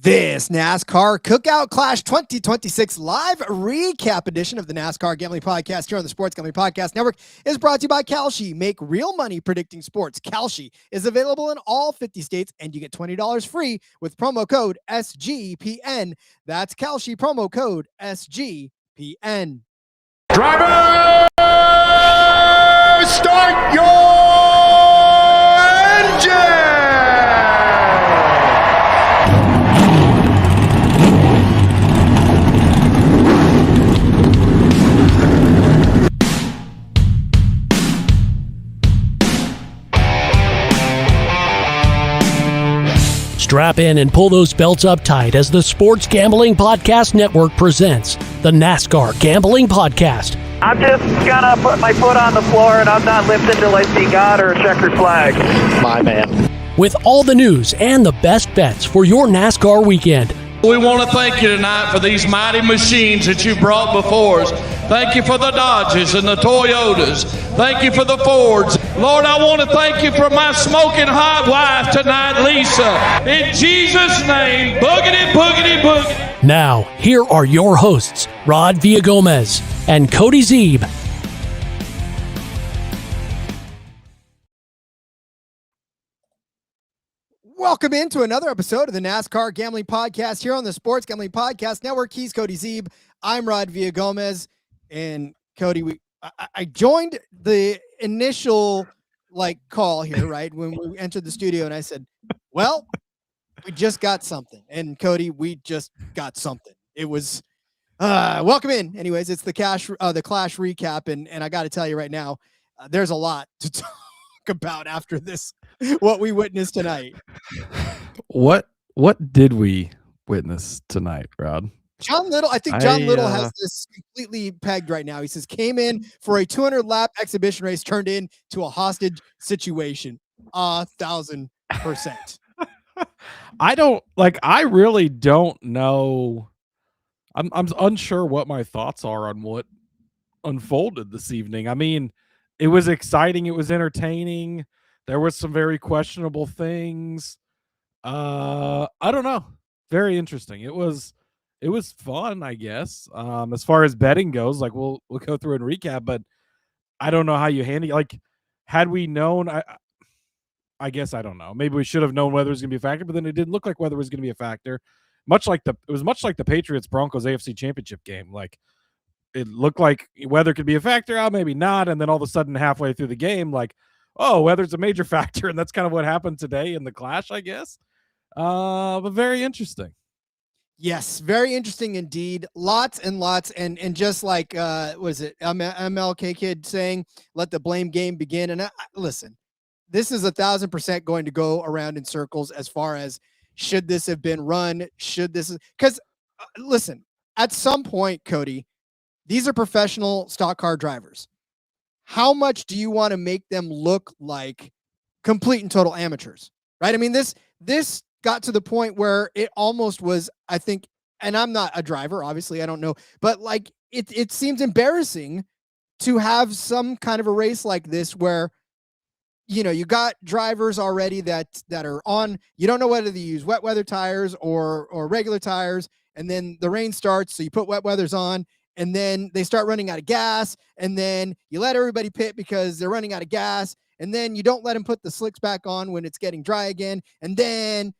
This NASCAR Cookout Clash 2026 live recap edition of the NASCAR Gambling Podcast here on the Sports Gambling Podcast Network is brought to you by Kalshi. Make real money predicting sports. Kalshi is available in all 50 states, and you get $20 free with promo code SGPN. That's Kalshi, promo code SGPN. Driver, start your engine! Strap in and pull those belts up tight as the Sports Gambling Podcast Network presents the NASCAR Gambling Podcast. I'm just gonna put my foot on the floor and I'm not lifting till I see God or a checkered flag. My man. With all the news and the best bets for your NASCAR weekend. We want to thank you tonight for these mighty machines that you brought before us. Thank you for the Dodges and the Toyotas. Thank you for the Fords. Lord, I want to thank you for my smoking hot wife tonight, Lisa. In Jesus' name, boogity, boogity, boogity. Now, here are your hosts, Rod Villagomez and Cody Zeeb. Welcome into another episode of the NASCAR Gambling Podcast here on the Sports Gambling Podcast Network. He's Cody Zeeb. I'm Rod Villagomez. And Cody, I joined the initial call here, right? When we entered the studio, and I said, well, we just got something. And Cody, we just got something. It was welcome in. Anyways, it's the Clash recap. And I got to tell you right now, there's a lot to talk about after this, what we witnessed tonight. What did we witness tonight, Rod? John Little, I think John Little has this completely pegged right now. He says, came in for a 200-lap exhibition race, turned into a hostage situation. 1,000%. I really don't know. I'm unsure what my thoughts are on what unfolded this evening. I mean, it was exciting. It was entertaining. There was some very questionable things. I don't know. Very interesting. It was fun, I guess. As far as betting goes, we'll go through and recap, but I don't know how you handle had we known, I guess I don't know. Maybe we should have known weather was going to be a factor, but then it didn't look like weather was going to be a factor. It was much like the Patriots Broncos AFC Championship game. It looked like weather could be a factor, maybe not, and then all of a sudden halfway through the game, weather's a major factor, and that's kind of what happened today in the Clash, I guess. But very interesting. Yes, very interesting indeed. Lots and lots, and just was it MLK Kid saying, "Let the blame game begin." And listen, this is 1,000% going to go around in circles as far as should this have been run? Because listen, at some point, Cody, these are professional stock car drivers. How much do you want to make them look like complete and total amateurs? Right? I mean, this got to the point where it almost was, I think, and I'm not a driver, obviously, I don't know, but it seems embarrassing to have some kind of a race like this where, you got drivers already that are on, you don't know whether to use wet weather tires or regular tires. And then the rain starts. So you put wet weathers on, and then they start running out of gas. And then you let everybody pit because they're running out of gas. And then you don't let them put the slicks back on when it's getting dry again. And then,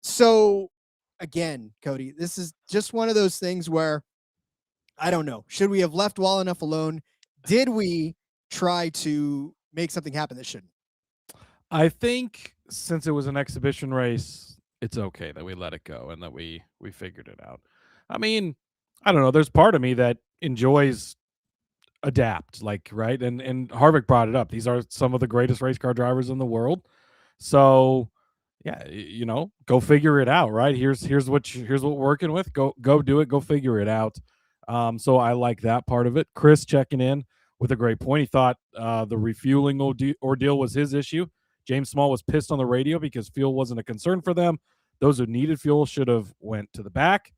so again, Cody, this is just one of those things where I don't know. Should we have left well enough alone? Did we try to make something happen that shouldn't? I think since it was an exhibition race, it's okay that we let it go and that we figured it out. I mean, I don't know. There's part of me that enjoys adapt, right? And Harvick brought it up. These are some of the greatest race car drivers in the world. So, Yeah, go figure it out, right? Here's what we're working with. Go do it. Go figure it out. So I like that part of it. Chris checking in with a great point. He thought the refueling ordeal was his issue. James Small was pissed on the radio because fuel wasn't a concern for them. Those who needed fuel should have went to the back.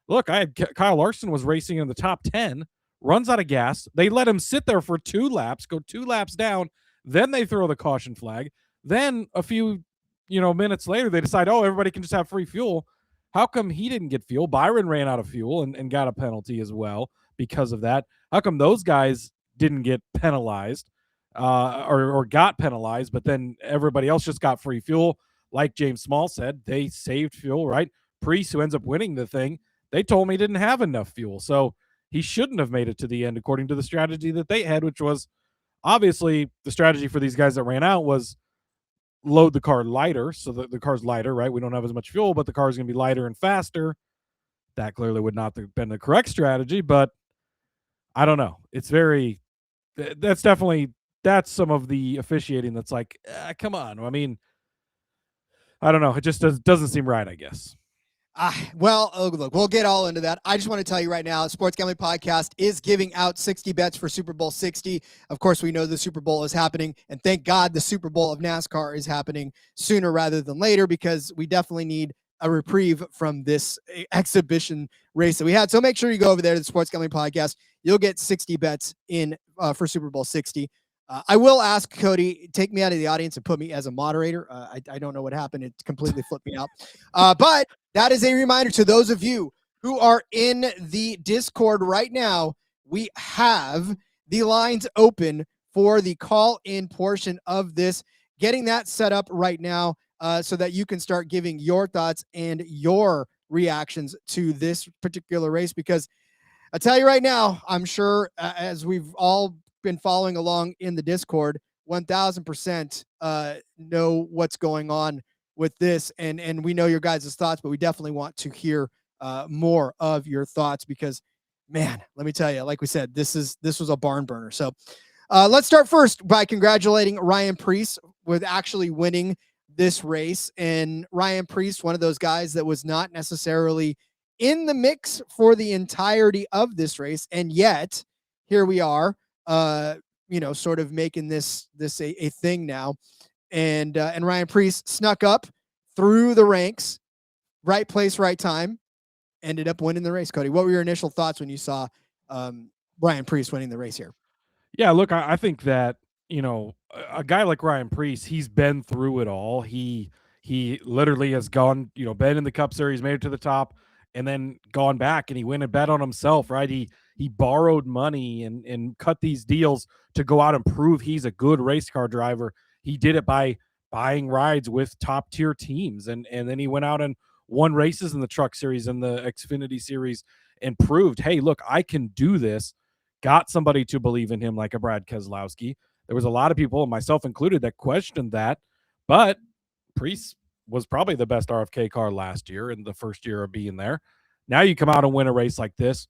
Look, I had Kyle Larson was racing in the top 10, runs out of gas. They let him sit there for 2 laps, go 2 laps down. Then they throw the caution flag. Then a few minutes later, they decide, everybody can just have free fuel. How come he didn't get fuel? Byron ran out of fuel and got a penalty as well because of that. How come those guys didn't get penalized or got penalized, but then everybody else just got free fuel? Like James Small said, they saved fuel, right? Preece, who ends up winning the thing, they told me he didn't have enough fuel. So he shouldn't have made it to the end according to the strategy that they had, which was obviously the strategy for these guys that ran out was load the car lighter so that the car's lighter, right? We don't have as much fuel, but the car's going to be lighter and faster. That clearly would not have been the correct strategy, but I don't know. It's that's some of the officiating that's like, come on. I mean, I don't know. It just doesn't seem right, I guess. Well, look, we'll get all into that. I just want to tell you right now, Sports Gambling Podcast is giving out 60 bets for Super Bowl 60. Of course, we know the Super Bowl is happening, and thank God the Super Bowl of NASCAR is happening sooner rather than later, because we definitely need a reprieve from this exhibition race that we had. So make sure you go over there to the Sports Gambling Podcast. You'll get 60 bets in for Super Bowl 60. I will ask Cody, take me out of the audience and put me as a moderator. I don't know what happened. It completely flipped me out. But that is a reminder to those of you who are in the Discord right now. We have the lines open for the call-in portion of this, getting that set up right now so that you can start giving your thoughts and your reactions to this particular race. Because I tell you right now, I'm sure as we've all been following along in the Discord, 1000% know what's going on with this, and we know your guys' thoughts, but we definitely want to hear more of your thoughts, because man, let me tell you, like we said, this was a barn burner. So let's start first by congratulating Ryan Preece with actually winning this race. And Ryan Preece, one of those guys that was not necessarily in the mix for the entirety of this race, and yet here we are, sort of making this a thing now. And Ryan Preece snuck up through the ranks, right place, right time, ended up winning the race. Cody, what were your initial thoughts when you saw Ryan Preece winning the race here? Yeah, look, I think that, a guy like Ryan Preece, he's been through it all. He literally has gone, been in the Cup Series, made it to the top, and then gone back, and he went and bet on himself, right? He borrowed money and cut these deals to go out and prove he's a good race car driver. He did it by buying rides with top tier teams. And then he went out and won races in the Truck Series and the Xfinity Series and proved, hey, look, I can do this. Got somebody to believe in him like a Brad Keselowski. There was a lot of people, myself included, that questioned that. But Preece was probably the best RFK car last year in the first year of being there. Now you come out and win a race like this.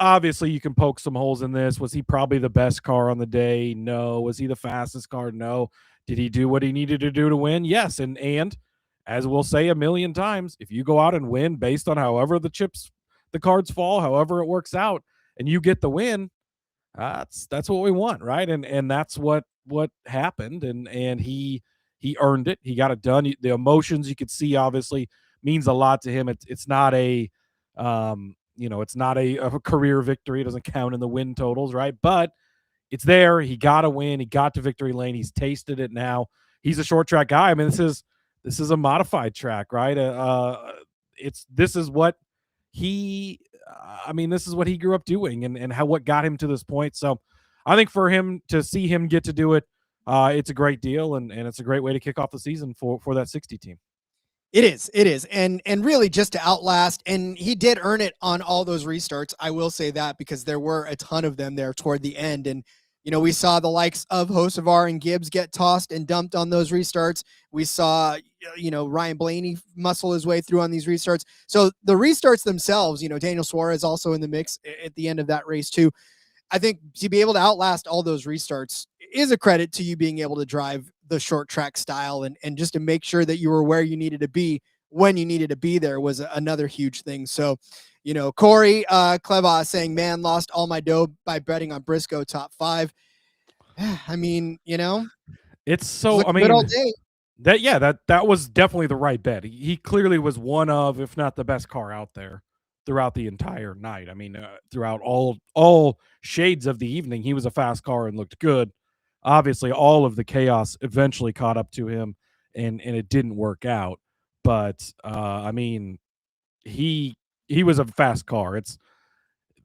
Obviously you can poke some holes in this. Was he probably the best car on the day? No. Was he the fastest car? No. Did he do what he needed to do to win? Yes. And as we'll say a million times, if you go out and win based on however the cards fall, however it works out, and you get the win, that's what we want, right? And that's what happened. And he earned it. He got it done. The emotions you could see obviously means a lot to him. It's not a it's not a career victory. It doesn't count in the win totals, right? But it's there. He got a win. He got to victory lane. He's tasted it now. He's a short track guy. I mean, this is a modified track, right? This is what he grew up doing and what got him to this point. So I think for him to see him get to do it, it's a great deal, and it's a great way to kick off the season for that 60 team. It is. And really just to outlast, and he did earn it on all those restarts. I will say that, because there were a ton of them there toward the end. And, we saw the likes of Hocevar and Gibbs get tossed and dumped on those restarts. We saw, Ryan Blaney muscle his way through on these restarts. So the restarts themselves, Daniel Suarez also in the mix at the end of that race too. I think to be able to outlast all those restarts is a credit to you being able to drive the short track style, and just to make sure that you were where you needed to be when you needed to be there was another huge thing. So, Corey Cleva saying, man, lost all my dough by betting on Briscoe top 5. I mean, it's so, good all day. That was definitely the right bet. He clearly was one of, if not the best car out there throughout the entire night. I mean, throughout all shades of the evening, he was a fast car and looked good. Obviously, all of the chaos eventually caught up to him, and it didn't work out. But I mean, he was a fast car.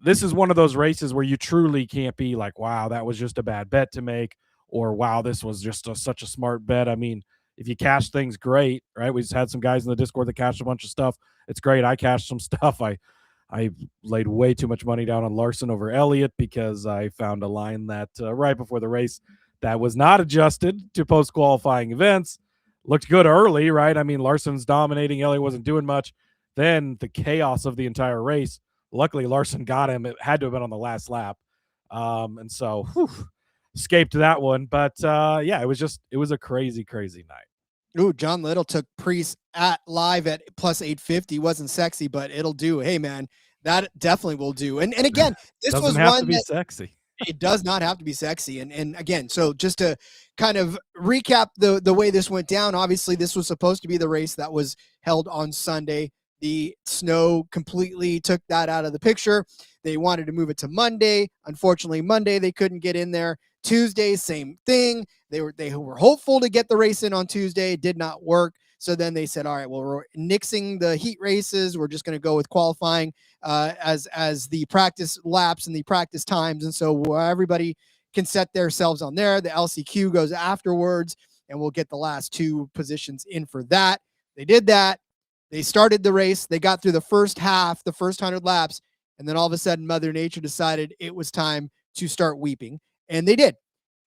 This is one of those races where you truly can't be like, wow, that was just a bad bet to make, or wow, this was just such a smart bet. I mean, if you cash things, great, right? We just had some guys in the Discord that cashed a bunch of stuff. It's great. I cashed some stuff. I laid way too much money down on Larson over Elliott because I found a line that right before the race that was not adjusted to post-qualifying events. Looked good early, right? I mean, Larson's dominating. Elliott wasn't doing much. Then the chaos of the entire race. Luckily, Larson got him. It had to have been on the last lap. And so escaped that one. But it was a crazy, crazy night. Ooh, John Little took Preece at live at plus 850. Wasn't sexy, but it'll do. Hey, man, that definitely will do. And again, this was have one to be that sexy. It does not have to be sexy. And again, so just to kind of recap the way this went down, obviously this was supposed to be the race that was held on Sunday. The snow completely took that out of the picture. They wanted to move it to Monday. Unfortunately, Monday they couldn't get in there. Tuesday, same thing. They were hopeful to get the race in on Tuesday. It did not work. So then they said, all right, well, we're nixing the heat races. We're just going to go with qualifying as the practice laps and the practice times. And so everybody can set themselves on there. The LCQ goes afterwards, and we'll get the last 2 positions in for that. They did that. They started the race. They got through the first half, the first 100 laps, and then all of a sudden Mother Nature decided it was time to start weeping, and they did.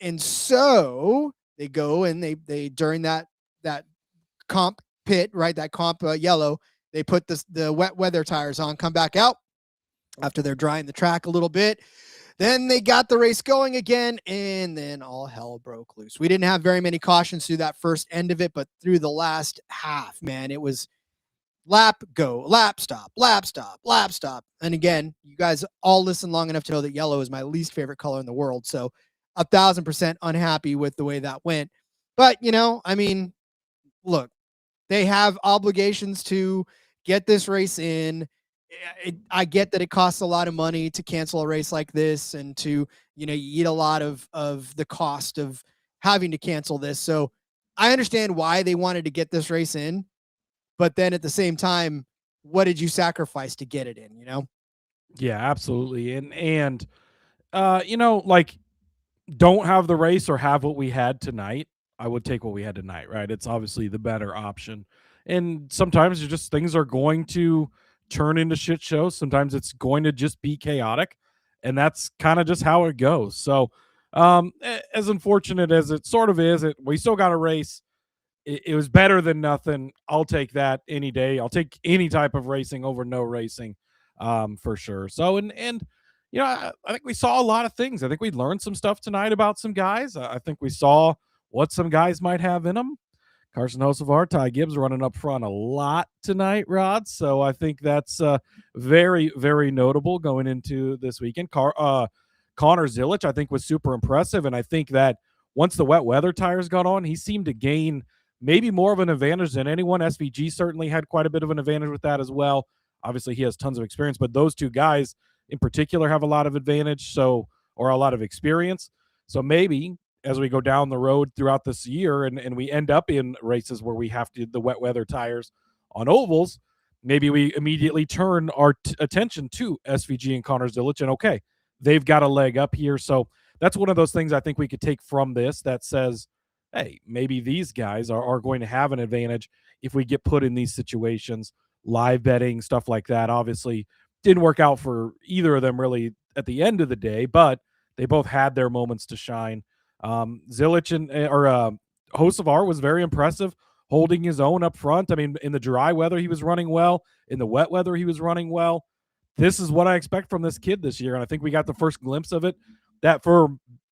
And so they go and they during that comp pit, right, that comp yellow, they put the wet weather tires on, come back out after they're drying the track a little bit. Then they got the race going again, and then all hell broke loose. We didn't have very many cautions through that first end of it, but through the last half, man, it was lap, go, lap, stop, lap, stop, lap, stop. And again, you guys all listen long enough to know that yellow is my least favorite color in the world. So 1,000% unhappy with the way that went. But, I mean, look, they have obligations to get this race in. I get that it costs a lot of money to cancel a race like this and to, you eat a lot of the cost of having to cancel this. So I understand why they wanted to get this race in. But then at the same time, what did you sacrifice to get it in, Yeah, absolutely. And like, don't have the race or have what we had tonight. I would take what we had tonight, right? It's obviously the better option. And sometimes things are going to turn into shit shows. Sometimes it's going to just be chaotic. And that's kind of just how it goes. So as unfortunate as it sort of is, we still got a race. It was better than nothing. I'll take that any day. I'll take any type of racing over no racing, for sure. So, and I think we saw a lot of things. I think we learned some stuff tonight about some guys. I think we saw what some guys might have in them. Carson Hocevar, Ty Gibbs running up front a lot tonight, Rod. So I think that's very, very notable going into this weekend. Connor Zilich, I think, was super impressive. And I think that once the wet weather tires got on, he seemed to gain maybe more of an advantage than anyone. SVG certainly had quite a bit of an advantage with that as well. Obviously, he has tons of experience, but those 2 guys in particular have a lot of advantage, or a lot of experience. So maybe as we go down the road throughout this year and we end up in races where we have to the wet weather tires on ovals, maybe we immediately turn our attention to SVG and Connor Zilich, and okay, they've got a leg up here. So that's one of those things I think we could take from this that says, hey, maybe these guys are going to have an advantage if we get put in these situations. Live betting, stuff like that, obviously didn't work out for either of them really at the end of the day, but they both had their moments to shine. Zilich or Hocevar was very impressive, holding his own up front. I mean, in the dry weather, he was running well. In the wet weather, he was running well. This is what I expect from this kid this year, and I think we got the first glimpse of it, that for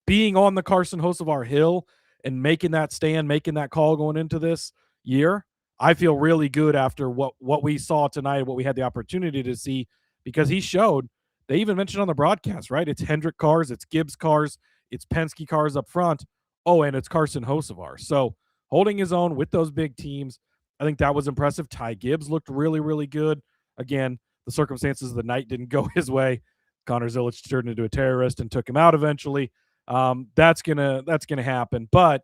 being on the Carson Hocevar hill, and making that stand, making that call going into this year, I feel really good after what we saw tonight, what we had the opportunity to see, because he showed. They even mentioned on the broadcast, right? It's Hendrick cars, it's Gibbs cars, it's Penske cars up front. Oh, and it's Carson Hocevar. So holding his own with those big teams, I think that was impressive. Ty Gibbs looked really, really good. Again, the circumstances of the night didn't go his way. Connor Zilic turned into a terrorist and took him out eventually. That's gonna happen. But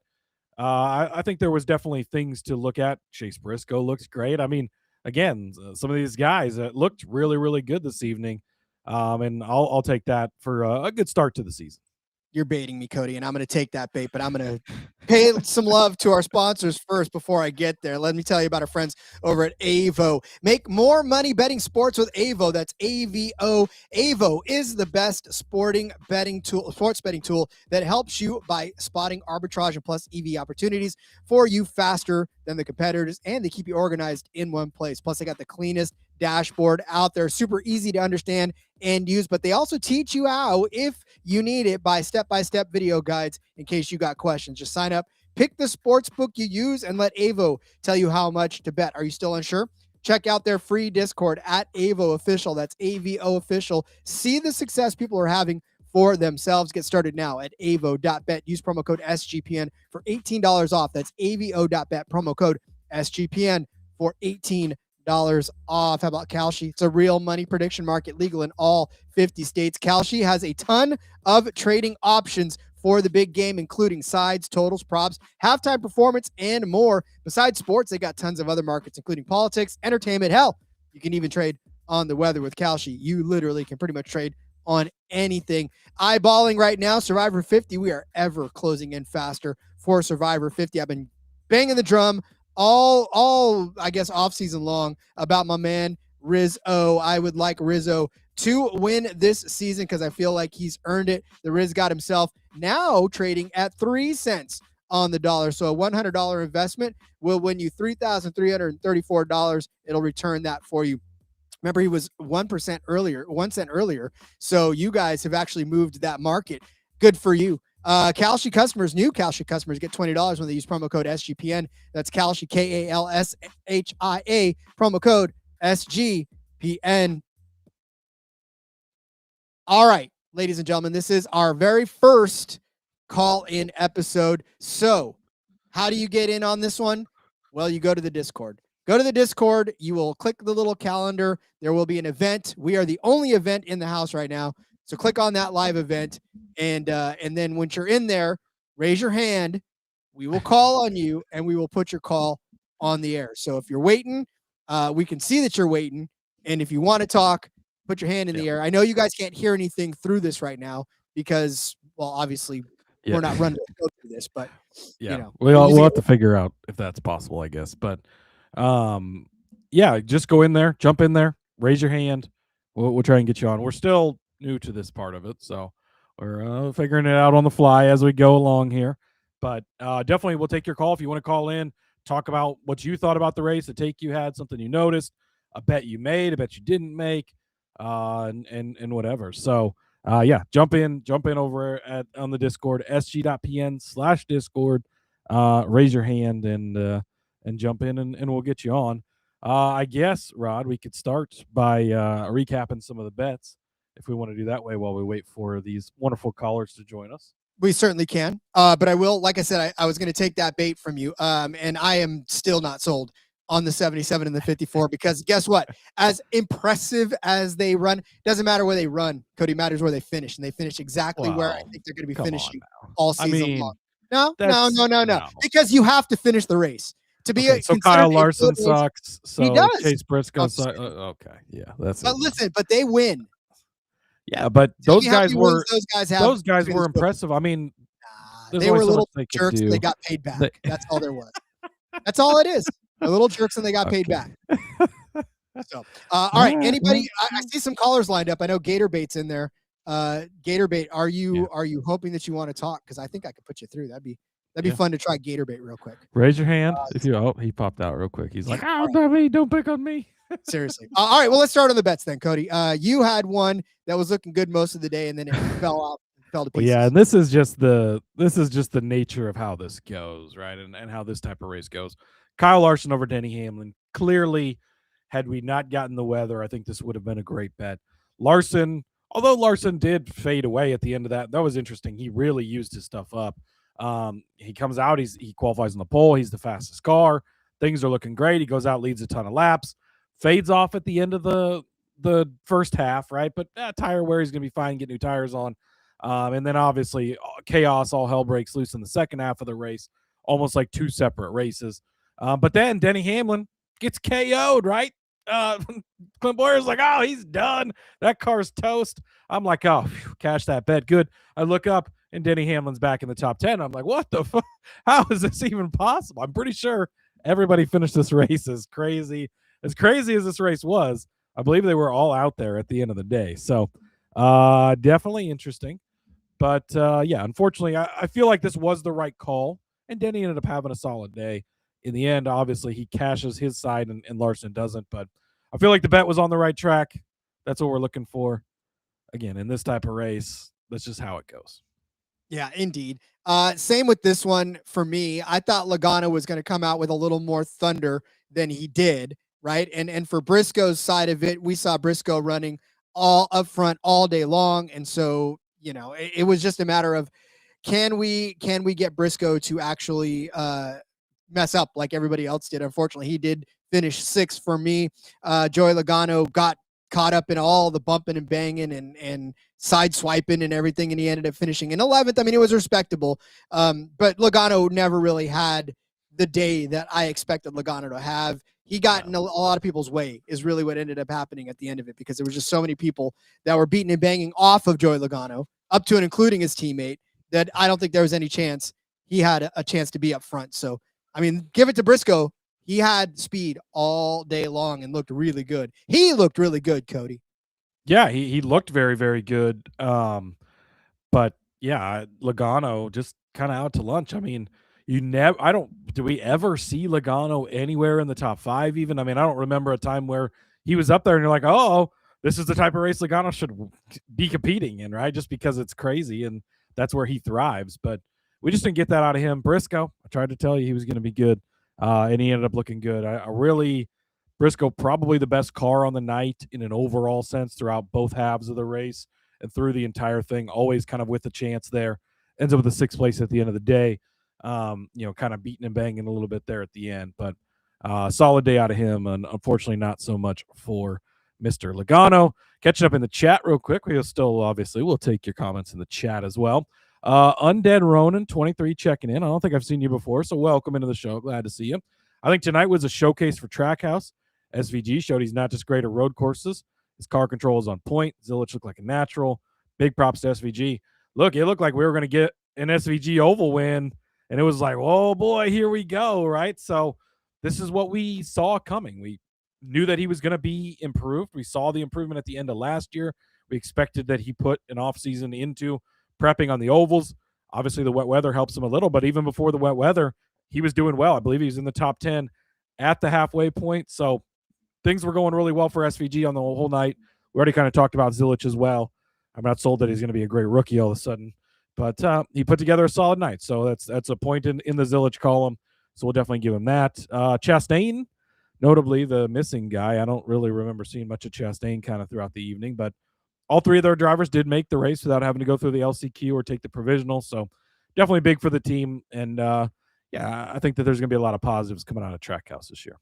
I think there was definitely things to look at. Chase Briscoe looks great. I mean, again, some of these guys looked really, really good this evening. And I'll take that for a good start to the season. You're baiting me, Cody, and I'm going to take that bait, but I'm going to pay some love to our sponsors first before I get there. Let me tell you about our friends over at Avo. Make more money betting sports with Avo. That's AVO. Avo is the best sports betting tool that helps you by spotting arbitrage and plus EV opportunities for you faster than the competitors, and they keep you organized in one place. Plus, they got the cleanest dashboard out there, super easy to understand and use, but they also teach you how, if you need it, by step-by-step video guides in case you got questions. Just sign up, pick the sports book you use, and let Avo tell you how much to bet. Are you still unsure? Check out their free Discord at Avo Official. That's AVO Official. See the success people are having for themselves. Get started now at avo.bet. Use promo code SGPN for $18 off. That's avo.bet, promo code SGPN for $18 off. How about Kalshi? It's a real money prediction market, legal in all 50 states. Kalshi has a ton of trading options for the big game, including sides, totals, props, halftime performance, and more. Besides sports, they got tons of other markets, including politics, entertainment. Hell, you can even trade on the weather with Kalshi. You literally can pretty much trade on anything. Eyeballing right now, Survivor 50. We are ever closing in faster for Survivor 50. I've been banging the drum all I guess off season long about my man Rizzo. I would like Rizzo to win this season because I feel like he's earned it. The Riz got himself now trading at 3 cents on the dollar. So a $100 investment will win you $3,334. It'll return that for you. Remember, he was 1 cent earlier. So you guys have actually moved that market. Good for you. Kalshi customers, new Kalshi customers get $20 when they use promo code SGPN. That's Kalshi, KALSHIA, promo code SGPN. All right, ladies and gentlemen, this is our very first call-in episode. So how do you get in on this one? Well, you go to the Discord. Go to the Discord. You will click the little calendar. There will be an event. We are the only event in the house right now. So click on that live event, and then once you're in there, raise your hand. We will call on you, and we will put your call on the air. So if you're waiting, we can see that you're waiting. And if you want to talk, put your hand in the air. I know you guys can't hear anything through this right now because, well, obviously we're not running to go through this, but you know, we'll have to figure out if that's possible, I guess. But just go in there, jump in there, raise your hand. We'll try and get you on. We're still new to this part of it, so we're figuring it out on the fly as we go along here. But definitely we'll take your call if you want to call in, talk about what you thought about the race, a take you had, something you noticed, a bet you made, a bet you didn't make, and whatever. So jump in over on the Discord, sg.pn/Discord. Raise your hand and jump in, and we'll get you on. I guess, Rod, we could start by recapping some of the bets, if we want to do that way while we wait for these wonderful callers to join us. We certainly can. But I will, like I said, I was going to take that bait from you. And I am still not sold on the 77 and the 54 because guess what? As impressive as they run, doesn't matter where they run, Cody, matters where they finish. And they finish exactly where I think they're going to be finishing all season long. No. Because you have to finish the race. To be so Kyle Larson sucks. So he does. Chase Briscoe sucks. Okay. Yeah. But they win. Yeah, but those guys were impressive. impressive. I mean, they were little jerks and they got paid back. That's all there was. That's all it is. They're little jerks and they got paid back. So, all right. Anybody? I see some callers lined up. I know Gator Bait's in there. Gator Bait, are you hoping that you want to talk? Because I think I could put you through. That'd be fun to try Gator Bait real quick. Raise your hand if you. Oh, he popped out real quick. He's like, don't pick on me. Seriously. All right. Well, let's start on the bets then, Cody. You had one that was looking good most of the day, and then it fell off fell to Well, pieces. yeah, and this is just the nature of how this goes, right? And how this type of race goes. Kyle Larson over Denny Hamlin. Clearly, had we not gotten the weather, I think this would have been a great bet. Larson, although Larson did fade away at the end of that was interesting. He really used his stuff up. He comes out, he qualifies on the pole. He's the fastest car. Things are looking great. He goes out, leads a ton of laps, fades off at the end of the first half, right? But tire wear, he's going to be fine, get new tires on. And then obviously chaos, all hell breaks loose in the second half of the race, almost like two separate races. But then Denny Hamlin gets KO'd, right? Clint Boyer's like, oh, he's done. That car's toast. I'm like, oh, phew, cash that bet. Good. I look up and Denny Hamlin's back in the top 10. I'm like, what the fuck? How is this even possible? I'm pretty sure everybody finished this race as crazy as this race was. I believe they were all out there at the end of the day. So definitely interesting. But yeah, unfortunately, I feel like this was the right call. And Denny ended up having a solid day. In the end, obviously, he cashes his side and Larson doesn't. But I feel like the bet was on the right track. That's what we're looking for. Again, in this type of race, that's just how it goes. Yeah, indeed. Same with this one for me. I thought Logano was going to come out with a little more thunder than he did, right? And for Briscoe's side of it, we saw Briscoe running all up front all day long. And so, you know, it was just a matter of can we get Briscoe to actually mess up like everybody else did. Unfortunately, he did finish 6th for me. Joey Logano got caught up in all the bumping and banging and side swiping and everything, and he ended up finishing in 11th. I mean, it was respectable, but Logano never really had the day that I expected Logano to have. He got in a lot of people's way is really what ended up happening at the end of it, because there was just so many people that were beating and banging off of Joey Logano, up to and including his teammate, that I don't think there was any chance he had a chance to be up front. So, I mean, give it to Briscoe. He had speed all day long and looked really good. He looked really good, Cody. Yeah, he looked very, very good. But yeah, Logano just kind of out to lunch. I mean, do we ever see Logano anywhere in the top 5 even? I mean, I don't remember a time where he was up there and you're like, oh, this is the type of race Logano should be competing in, right? Just because it's crazy and that's where he thrives. But we just didn't get that out of him. Briscoe, I tried to tell you he was going to be good. And he ended up looking good. Briscoe, probably the best car on the night in an overall sense throughout both halves of the race and through the entire thing, always kind of with a chance there. Ends up with the 6th place at the end of the day, kind of beating and banging a little bit there at the end. But solid day out of him, and unfortunately not so much for Mr. Logano. Catching up in the chat real quick. We'll take your comments in the chat as well. Undead Ronan 23 checking in. I don't think I've seen you before, so welcome into the show. Glad to see you. I think tonight was a showcase for Trackhouse. SVG showed he's not just great at road courses. His car control is on point. Zilich looked like a natural. Big props to SVG. Look, it looked like we were going to get an SVG oval win, and it was like, oh boy, here we go, right? So this is what we saw coming. We knew that he was going to be improved. We saw the improvement at the end of last year. We expected that he put an offseason into prepping on the ovals. Obviously, the wet weather helps him a little, but even before the wet weather, he was doing well. I believe he was in the top 10 at the halfway point. So things were going really well for SVG on the whole night. We already kind of talked about Zilich as well. I'm not sold that he's going to be a great rookie all of a sudden, but he put together a solid night. So that's a point in the Zilich column. So we'll definitely give him that. Chastain, notably the missing guy. I don't really remember seeing much of Chastain kind of throughout the evening, but all 3 of their drivers did make the race without having to go through the LCQ or take the provisional. So definitely big for the team. And yeah, I think that there's going to be a lot of positives coming out of Trackhouse this year.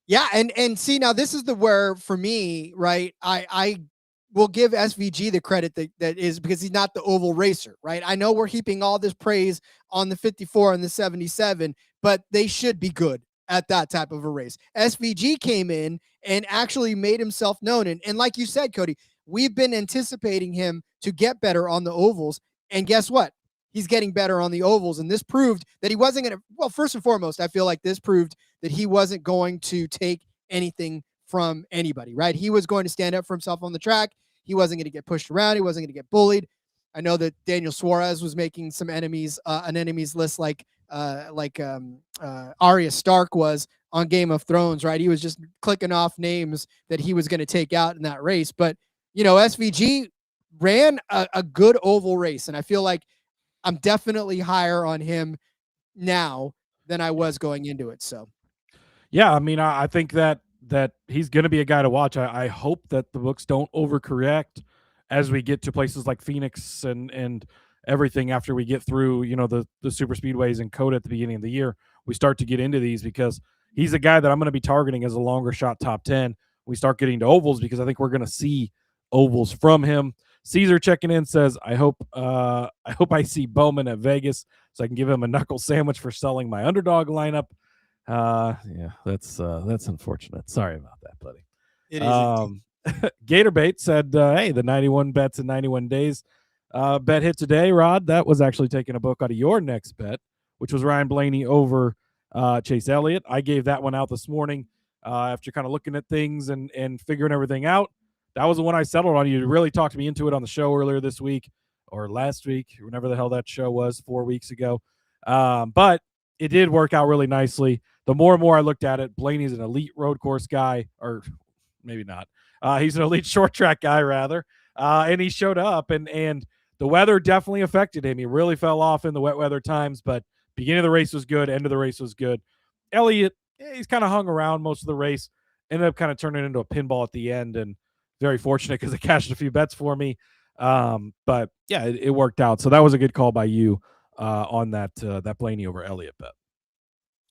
Yeah, and see, now this is where for me, right, I will give SVG the credit that is, because he's not the oval racer, right? I know we're heaping all this praise on the 54 and the 77, but they should be good at that type of a race. SVG came in and actually made himself known. And like you said, Cody, we've been anticipating him to get better on the ovals. And guess what? He's getting better on the ovals. And this proved that he wasn't going to, well, first and foremost, I feel like this proved that he wasn't going to take anything from anybody, right? He was going to stand up for himself on the track. He wasn't going to get pushed around. He wasn't going to get bullied. I know that Daniel Suarez was making some enemies, an enemies list like Arya Stark was on Game of Thrones, right? He was just clicking off names that he was going to take out in that race. But, you know, SVG ran a good oval race. And I feel like I'm definitely higher on him now than I was going into it. So, yeah, I mean, I think that he's going to be a guy to watch. I hope that the books don't overcorrect as we get to places like Phoenix and everything after we get through, the super speedways and Coda at the beginning of the year. We start to get into these because he's a guy that I'm going to be targeting as a longer shot top 10. We start getting to ovals because I think we're going to see ovals from him. Caesar checking in says, I hope I see Bowman at Vegas so I can give him a knuckle sandwich for selling my underdog lineup. Yeah, that's unfortunate. Sorry about that, buddy. it is. Gatorbait said, hey, the 91 bets in 91 days bet hit today, Rod. That was actually taking a book out of your next bet, which was Ryan Blaney over Chase Elliott. I gave that one out this morning after kind of looking at things and figuring everything out. That was the one I settled on. You really talked me into it on the show earlier this week or last week, whenever the hell that show was, 4 weeks ago. But it did work out really nicely. The more and more I looked at it, Blaney's an elite road course guy, or maybe not. He's an elite short track guy, rather. And he showed up, and the weather definitely affected him. He really fell off in the wet weather times, but beginning of the race was good. End of the race was good. Elliott, he's kind of hung around most of the race. Ended up kind of turning into a pinball at the end, and very fortunate because it cashed a few bets for me. But yeah, it worked out. So that was a good call by you on that Blaney over Elliott bet.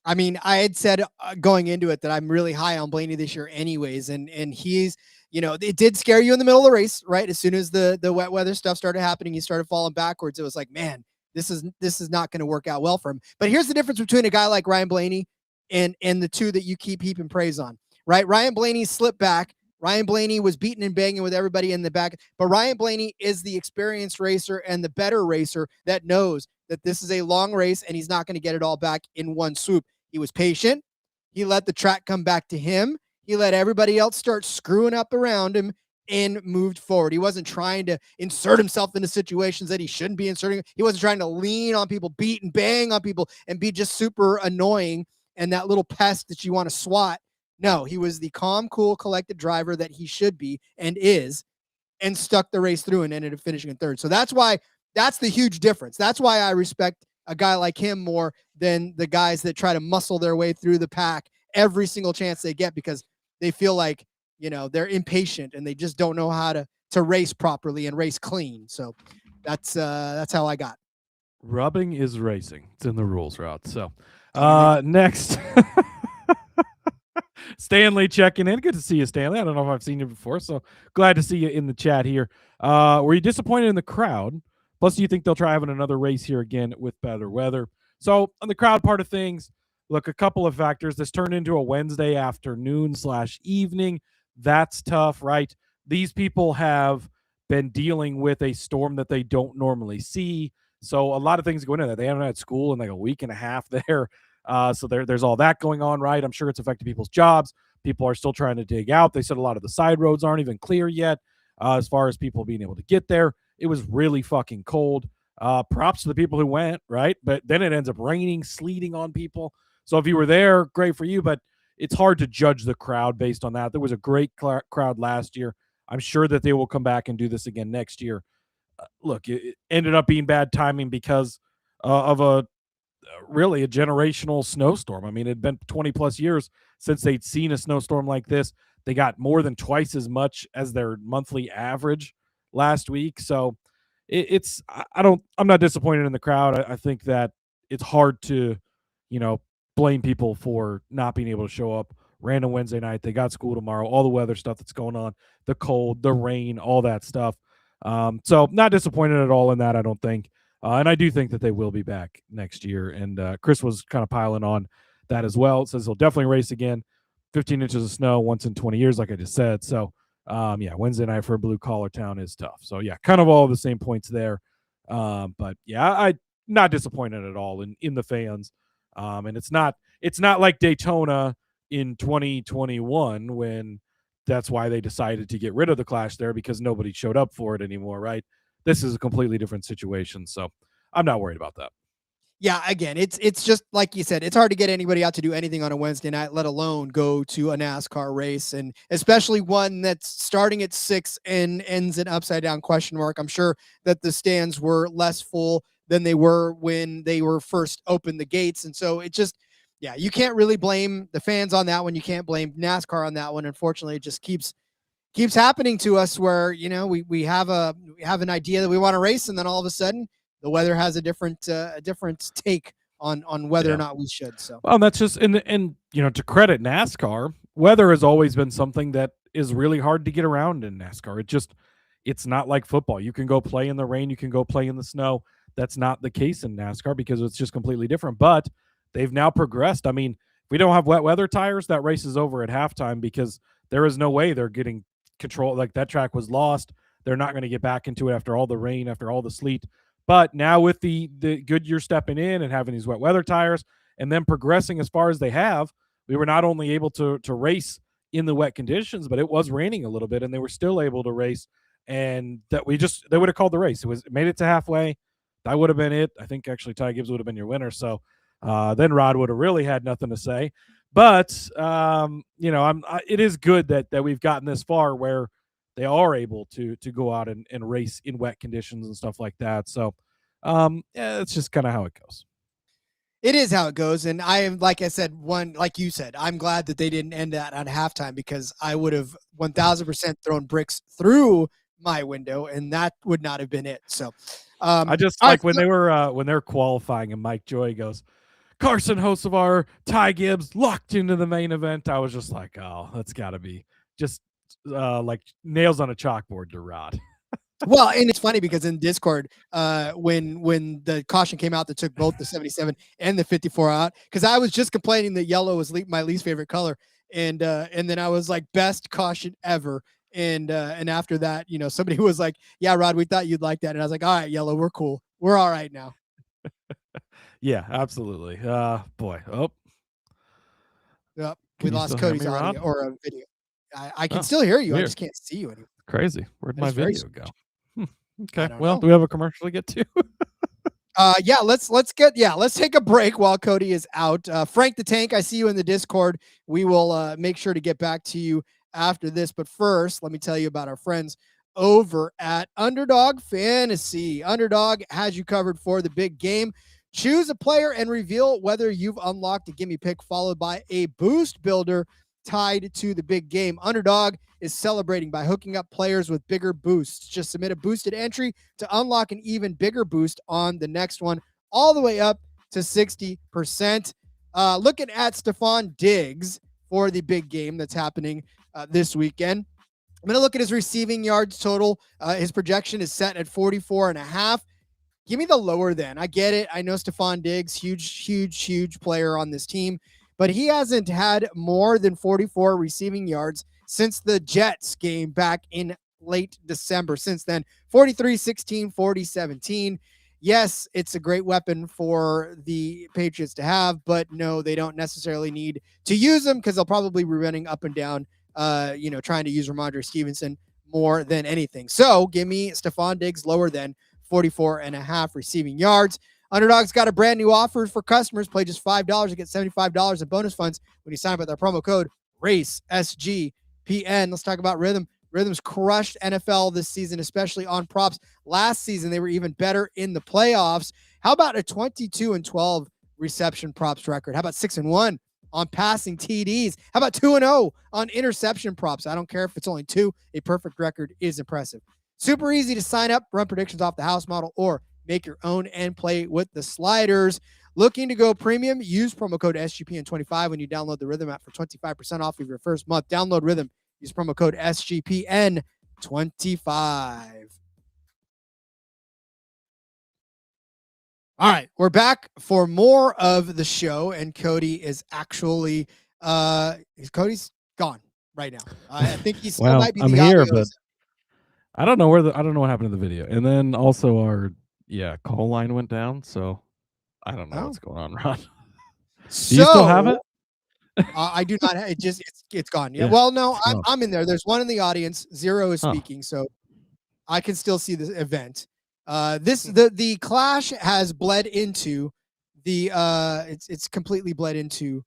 I mean, I had said going into it that I'm really high on Blaney this year anyways. And he's, it did scare you in the middle of the race, right? As soon as the wet weather stuff started happening, he started falling backwards. It was like, man, this is not going to work out well for him. But here's the difference between a guy like Ryan Blaney and the two that you keep heaping praise on, right? Ryan Blaney slipped back. Ryan Blaney was beating and banging with everybody in the back, but Ryan Blaney is the experienced racer and the better racer that knows that this is a long race and he's not going to get it all back in one swoop. He was patient. He let the track come back to him. He let everybody else start screwing up around him and moved forward. He wasn't trying to insert himself into situations that he shouldn't be inserting. He wasn't trying to lean on people, beat and bang on people, and be just super annoying and that little pest that you want to swat. No, he was the calm, cool, collected driver that he should be and is, and stuck the race through and ended up finishing in third. So that's the huge difference. That's why I respect a guy like him more than the guys that try to muscle their way through the pack every single chance they get because they feel like, they're impatient and they just don't know how to race properly and race clean. So that's how I got. Rubbing is racing. It's in the rules, Rod. So next. Stanley checking in. Good to see you, Stanley. I don't know if I've seen you before, so glad to see you in the chat here. Were you disappointed in the crowd? Plus, do you think they'll try having another race here again with better weather? So on the crowd part of things, look, a couple of factors. This turned into a Wednesday afternoon/evening. That's tough, right? These people have been dealing with a storm that they don't normally see. So a lot of things go into that. They haven't had school in like a week and a half there. So there's all that going on, right? I'm sure it's affecting people's jobs. People are still trying to dig out. They said a lot of the side roads aren't even clear yet as far as people being able to get there. It was really fucking cold. Props to the people who went, right? But then it ends up raining, sleeting on people. So if you were there, great for you, but it's hard to judge the crowd based on that. There was a great crowd last year. I'm sure that they will come back and do this again next year. Look, it ended up being bad timing because of really a generational snowstorm. I mean, it had been 20 plus years since they'd seen a snowstorm like this. They got more than twice as much as their monthly average last week. So I'm not disappointed in the crowd. I think that it's hard to, blame people for not being able to show up random Wednesday night. They got school tomorrow, all the weather stuff that's going on, the cold, the rain, all that stuff. So not disappointed at all in that, I don't think. And I do think that they will be back next year. And Chris was kind of piling on that as well. It says he'll definitely race again. 15 inches of snow once in 20 years, like I just said. So, Wednesday night for a blue-collar town is tough. So, yeah, kind of all the same points there. But, yeah, I'm not disappointed at all in the fans. And it's not like Daytona in 2021 when that's why they decided to get rid of the Clash there because nobody showed up for it anymore, right? This is a completely different situation. So I'm not worried about that. Yeah, again, it's just like you said, it's hard to get anybody out to do anything on a Wednesday night, let alone go to a NASCAR race, and especially one that's starting at 6 and ends an upside down question mark. I'm sure that the stands were less full than they were when they were first opened the gates, and so it just, yeah, you can't really blame the fans on that one. You can't blame NASCAR on that one. Unfortunately, it just keeps happening to us where, we have an idea that we want to race, and then all of a sudden the weather has a different take on whether or not we should. So, well, that's just, and to credit NASCAR, weather has always been something that is really hard to get around in NASCAR. It's not like football. You can go play in the rain, you can go play in the snow. That's not the case in NASCAR because it's just completely different. But they've now progressed. I mean, if we don't have wet weather tires, that race is over at halftime because there is no way they're getting control. Like, that track was lost. They're not going to get back into it after all the rain, after all the sleet. But now with the Goodyear stepping in and having these wet weather tires and then progressing as far as they have, we were not only able to race in the wet conditions, but it was raining a little bit and they were still able to race. And that they would have called the race. It made it to halfway. That would have been it. I think actually Ty Gibbs would have been your winner. So then Rod would have really had nothing to say. But it is good that we've gotten this far where they are able to go out and race in wet conditions and stuff like that. So, it's just kind of how it goes. It is how it goes. And I am, like I said, like you said, I'm glad that they didn't end that at halftime because I would have 1000% thrown bricks through my window and that would not have been it. So, I just like when they were qualifying and Mike Joy goes, Carson Hocevar, Ty Gibbs locked into the main event. I was just like, oh, that's got to be just like nails on a chalkboard to Rod. Well, and it's funny because in Discord, when the caution came out that took both the 77 and the 54 out, because I was just complaining that yellow was my least favorite color, and then I was like, best caution ever, and after that, somebody was like, yeah, Rod, we thought you'd like that, and I was like, all right, yellow, we're cool, we're all right now. Yeah, absolutely. Boy, Yep, we lost Cody's audio or video. I can still hear you. Weird. I just can't see you anymore. Crazy. Where'd my video go? Okay. Well, do we have a commercial to get to? Let's take a break while Cody is out. Frank the Tank, I see you in the Discord. We will make sure to get back to you after this. But first, let me tell you about our friends over at Underdog Fantasy. Underdog has you covered for the big game. Choose a player and reveal whether you've unlocked a gimme pick followed by a boost builder tied to the big game. Underdog is celebrating by hooking up players with bigger boosts. Just submit a boosted entry to unlock an even bigger boost on the next one, all the way up to 60%. Looking at Stephon Diggs for the big game that's happening this weekend. I'm going to look at his receiving yards total. His projection is set at 44.5. Give me the lower then. I get it. I know Stephon Diggs, huge player on this team, but he hasn't had more than 44 receiving yards since the Jets game back in late December. Since then, 43-16, 40-17. Yes, it's a great weapon for the Patriots to have, but no, they don't necessarily need to use them because they'll probably be running up and down, trying to use Ramondre Stevenson more than anything. So give me Stephon Diggs lower than 44.5 receiving yards. Underdog's got a brand new offer for customers. Play just $5 and get $75 in bonus funds when you sign up with our promo code RACESGPN. Let's talk about Rhythm. Rhythm's crushed NFL this season, especially on props. Last season, they were even better in the playoffs. How about a 22-12 reception props record? How about 6-1 on passing TDs? How about 2-0 on interception props? I don't care if it's only 2. A perfect record is impressive. Super easy to sign up, run predictions off the house model, or make your own and play with the sliders. Looking to go premium? Use promo code SGPN25 when you download the Rhythm app for 25% off of your first month. Download Rhythm. Use promo code SGPN25. All right, we're back for more of the show, and Cody is actually Cody's gone right now. I think he's still might be. I'm here, but I don't know what happened to the video. And then also our call line went down, so I don't know what's going on, Ron. Do you still have it? I do not. It's gone. Yeah. Well, no, I'm in there. There's one in the audience. Zero is speaking, so I can still see the event. The clash has bled into it's completely bled into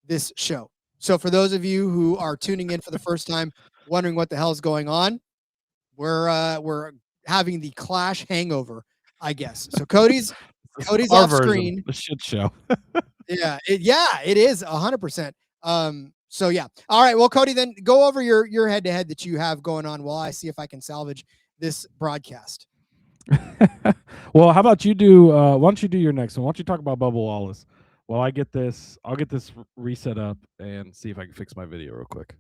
this show. So for those of you who are tuning in for the first time, wondering what the hell is going on, we're having the Clash hangover, I guess. So Cody's Our off version, screen. the shit show. It is 100%. So yeah. All right. Well, Cody, then go over your head to head that you have going on while I see if I can salvage this broadcast. Well, how about you do? Why don't you do your next one? Why don't you talk about Bubba Wallace? While I'll get this reset up and see if I can fix my video real quick.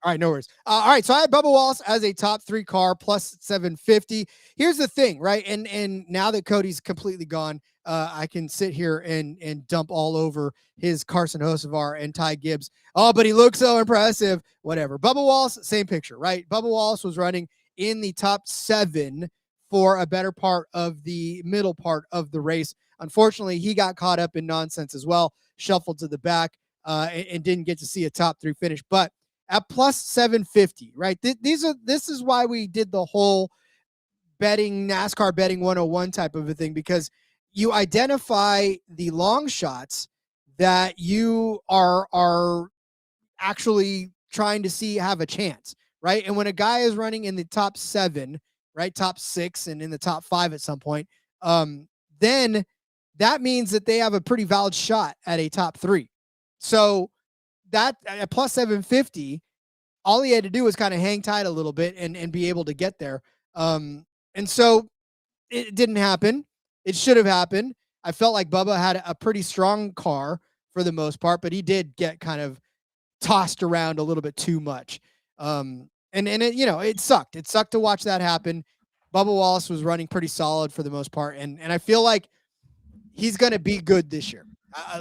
All right, no worries. All right, so I had Bubba Wallace as a top 3 car plus 750. Here's the thing, right? And now that Cody's completely gone, I can sit here and dump all over his Carson Hocevar and Ty Gibbs. Oh, but he looks so impressive. Whatever. Bubba Wallace, same picture, right? Bubba Wallace was running in the top 7 for a better part of the middle part of the race. Unfortunately, he got caught up in nonsense as well, shuffled to the back, and didn't get to see a top 3 finish. But at plus 750, right? This is why we did the whole NASCAR betting 101 type of a thing, because you identify the long shots that you are actually trying to see have a chance, right? And when a guy is running in the top 7, right, top 6, and in the top 5 at some point, then that means that they have a pretty valid shot at a top 3. So that at plus 750, all he had to do was kind of hang tight a little bit and be able to get there. And so it didn't happen. It should have happened. I felt like Bubba had a pretty strong car for the most part, but he did get kind of tossed around a little bit too much. And it, it sucked. It sucked to watch that happen. Bubba Wallace was running pretty solid for the most part. And I feel like he's going to be good this year.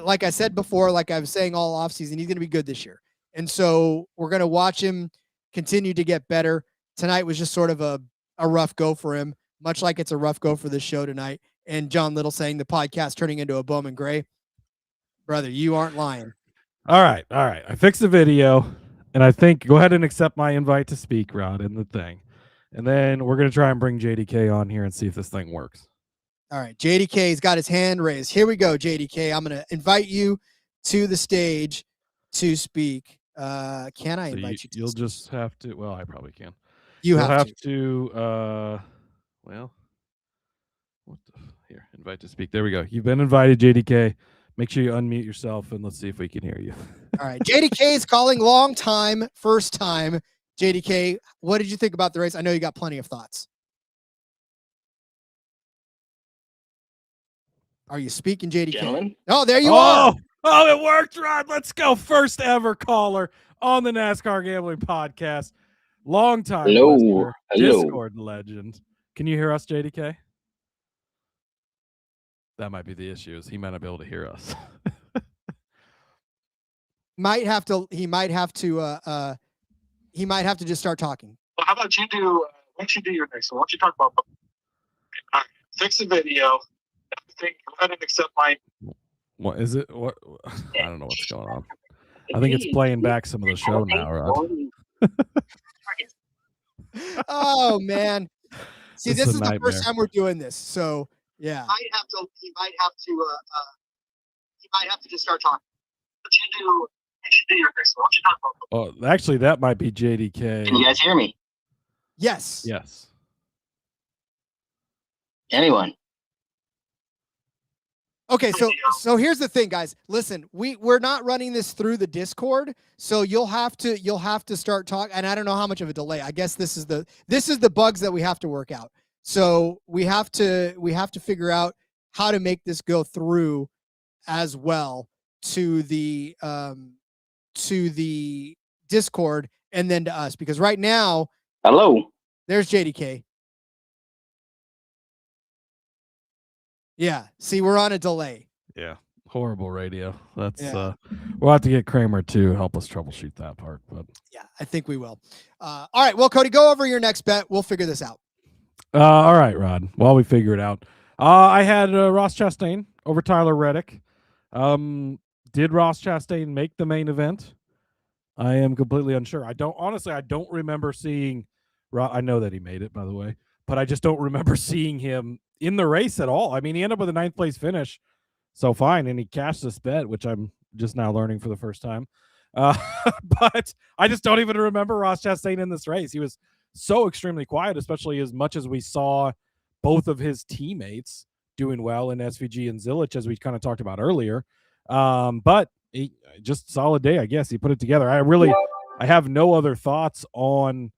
Like I said before, like I was saying all offseason, he's going to be good this year. And so we're going to watch him continue to get better. Tonight was just sort of a rough go for him, much like it's a rough go for this show tonight. And John Little saying the podcast turning into a Bowman Gray. Brother, you aren't lying. All right. I fixed the video, and I think go ahead and accept my invite to speak, Rod, in the thing. And then we're going to try and bring JDK on here and see if this thing works. All right, JDK's got his hand raised. Here we go, JDK. I'm going to invite you to the stage to speak. Can I invite you to you'll speak? just have to. Well, I probably can. You'll have to. to. Here, invite to speak. There we go. You've been invited, JDK. Make sure you unmute yourself, and let's see if we can hear you. All right, JDK is calling long time, first time. JDK, what did you think about the race? I know you got plenty of thoughts. Are you speaking, JDK? Gentlemen? Oh, there you are. Oh, it worked, Rod. Let's go. First ever caller on the NASCAR Gambling Podcast. Long time listener, Discord legend. Can you hear us, JDK? That might be the issue. Is he might not be able to hear us. He might have to just start talking. Well, how about you do? Why don't you do your next one? Why don't you talk about? All right, fix the video. Go ahead and accept my. What is it? What? I don't know what's going on. I think it's playing back some of the show now, Rod. Oh man! See, this is the first time we're doing this, so yeah. He might have to just start talking. But you do your next one. Why don't you talk about? Oh, actually, that might be JDK. Can you guys hear me? Yes. Yes. Anyone? Okay, so here's the thing, guys. Listen, we're not running this through the Discord, so you'll have to start talking. And I don't know how much of a delay. I guess this is the bugs that we have to work out. So we have to figure out how to make this go through as well to the Discord and then to us, because right now, hello, there's JDK. Yeah. See, we're on a delay. Yeah. Horrible radio. That's we'll have to get Kramer to help us troubleshoot that part. But yeah, I think we will. All right. Well, Cody, go over your next bet. We'll figure this out. All right, Rod. While we figure it out, I had Ross Chastain over Tyler Reddick. Did Ross Chastain make the main event? I am completely unsure. I don't remember seeing. I know that he made it, by the way, but I just don't remember seeing him in the race at all. I mean, he ended up with a 9th place finish, So fine. And he cashed this bet, which I'm just now learning for the first time. But I just don't even remember Ross Chastain in this race. He was so extremely quiet, especially as much as we saw both of his teammates doing well in SVG and Zilich, as we kind of talked about earlier. But he just solid day, I guess. He put it together. I have no other thoughts on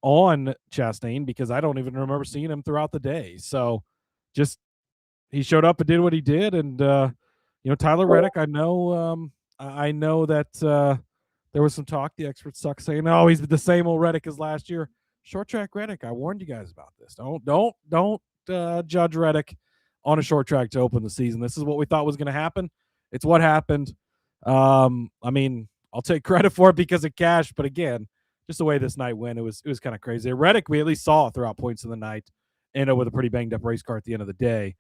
Chastain because I don't even remember seeing him throughout the day. So just he showed up and did what he did. And Tyler Reddick, I know that there was some talk. The experts suck saying, "Oh, he's the same old Reddick as last year." Short track Reddick. I warned you guys about this. Don't judge Reddick on a short track to open the season. This is what we thought was going to happen. It's what happened. I mean, I'll take credit for it because of cash, but again, just the way this night went, it was kind of crazy. Reddick, we at least saw throughout points of the night, ended up with a pretty banged up race car at the end of the day.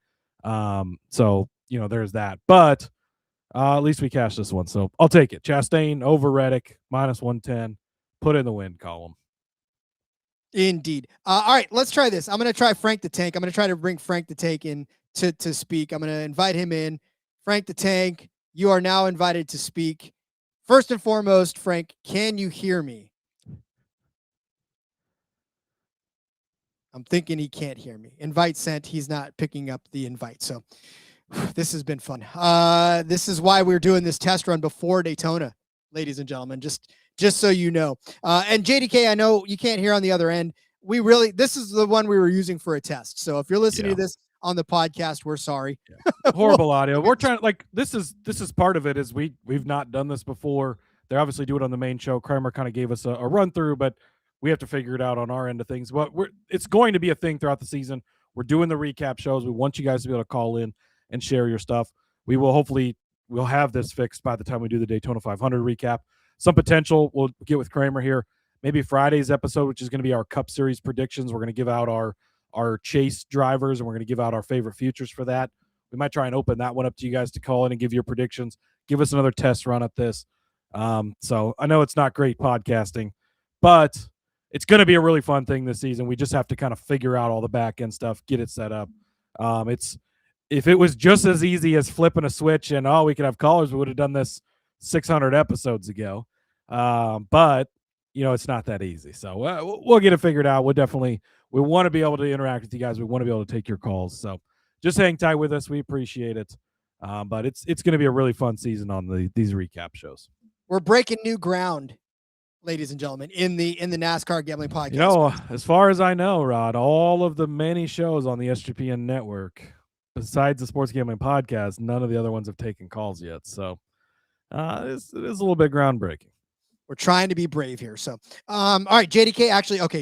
So there's that. But at least we cashed this one, so I'll take it. Chastain over Reddick, -110. Put in the win column. Indeed. All right, let's try this. I'm going to try Frank the Tank. I'm going to try to bring Frank the Tank in to speak. I'm going to invite him in. Frank the Tank, you are now invited to speak. First and foremost, Frank, can you hear me? I'm thinking he can't hear me. Invite sent. He's not picking up the invite. So this has been fun. This is why we're doing this test run before Daytona, ladies and gentlemen, just so you know. And JDK, I know you can't hear on the other end. This is the one we were using for a test. So if you're listening to this on the podcast, we're sorry. Yeah. Horrible audio. We're trying this is part of it is we've not done this before. They obviously do it on the main show. Kramer kind of gave us a run through, but we have to figure it out on our end of things. But it's going to be a thing throughout the season. We're doing the recap shows. We want you guys to be able to call in and share your stuff. We'll have this fixed by the time we do the Daytona 500 recap. Some potential we'll get with Kramer here. Maybe Friday's episode, which is going to be our Cup Series predictions. We're going to give out our chase drivers, and we're going to give out our favorite futures for that. We might try and open that one up to you guys to call in and give your predictions. Give us another test run at this. So I know it's not great podcasting, but it's going to be a really fun thing this season. We just have to kind of figure out all the back end stuff, get it set up. If it was just as easy as flipping a switch and, we could have callers, we would have done this 600 episodes ago. But, it's not that easy. So we'll get it figured out. We want to be able to interact with you guys. We want to be able to take your calls. So just hang tight with us. We appreciate it. But it's going to be a really fun season on these recap shows. We're breaking new ground, ladies and gentlemen, in the NASCAR Gambling Podcast. As far as I know, Rod, all of the many shows on the SGPN network, besides the Sports Gambling Podcast, none of the other ones have taken calls yet. So it is a little bit groundbreaking. We're trying to be brave here. So, all right, JDK,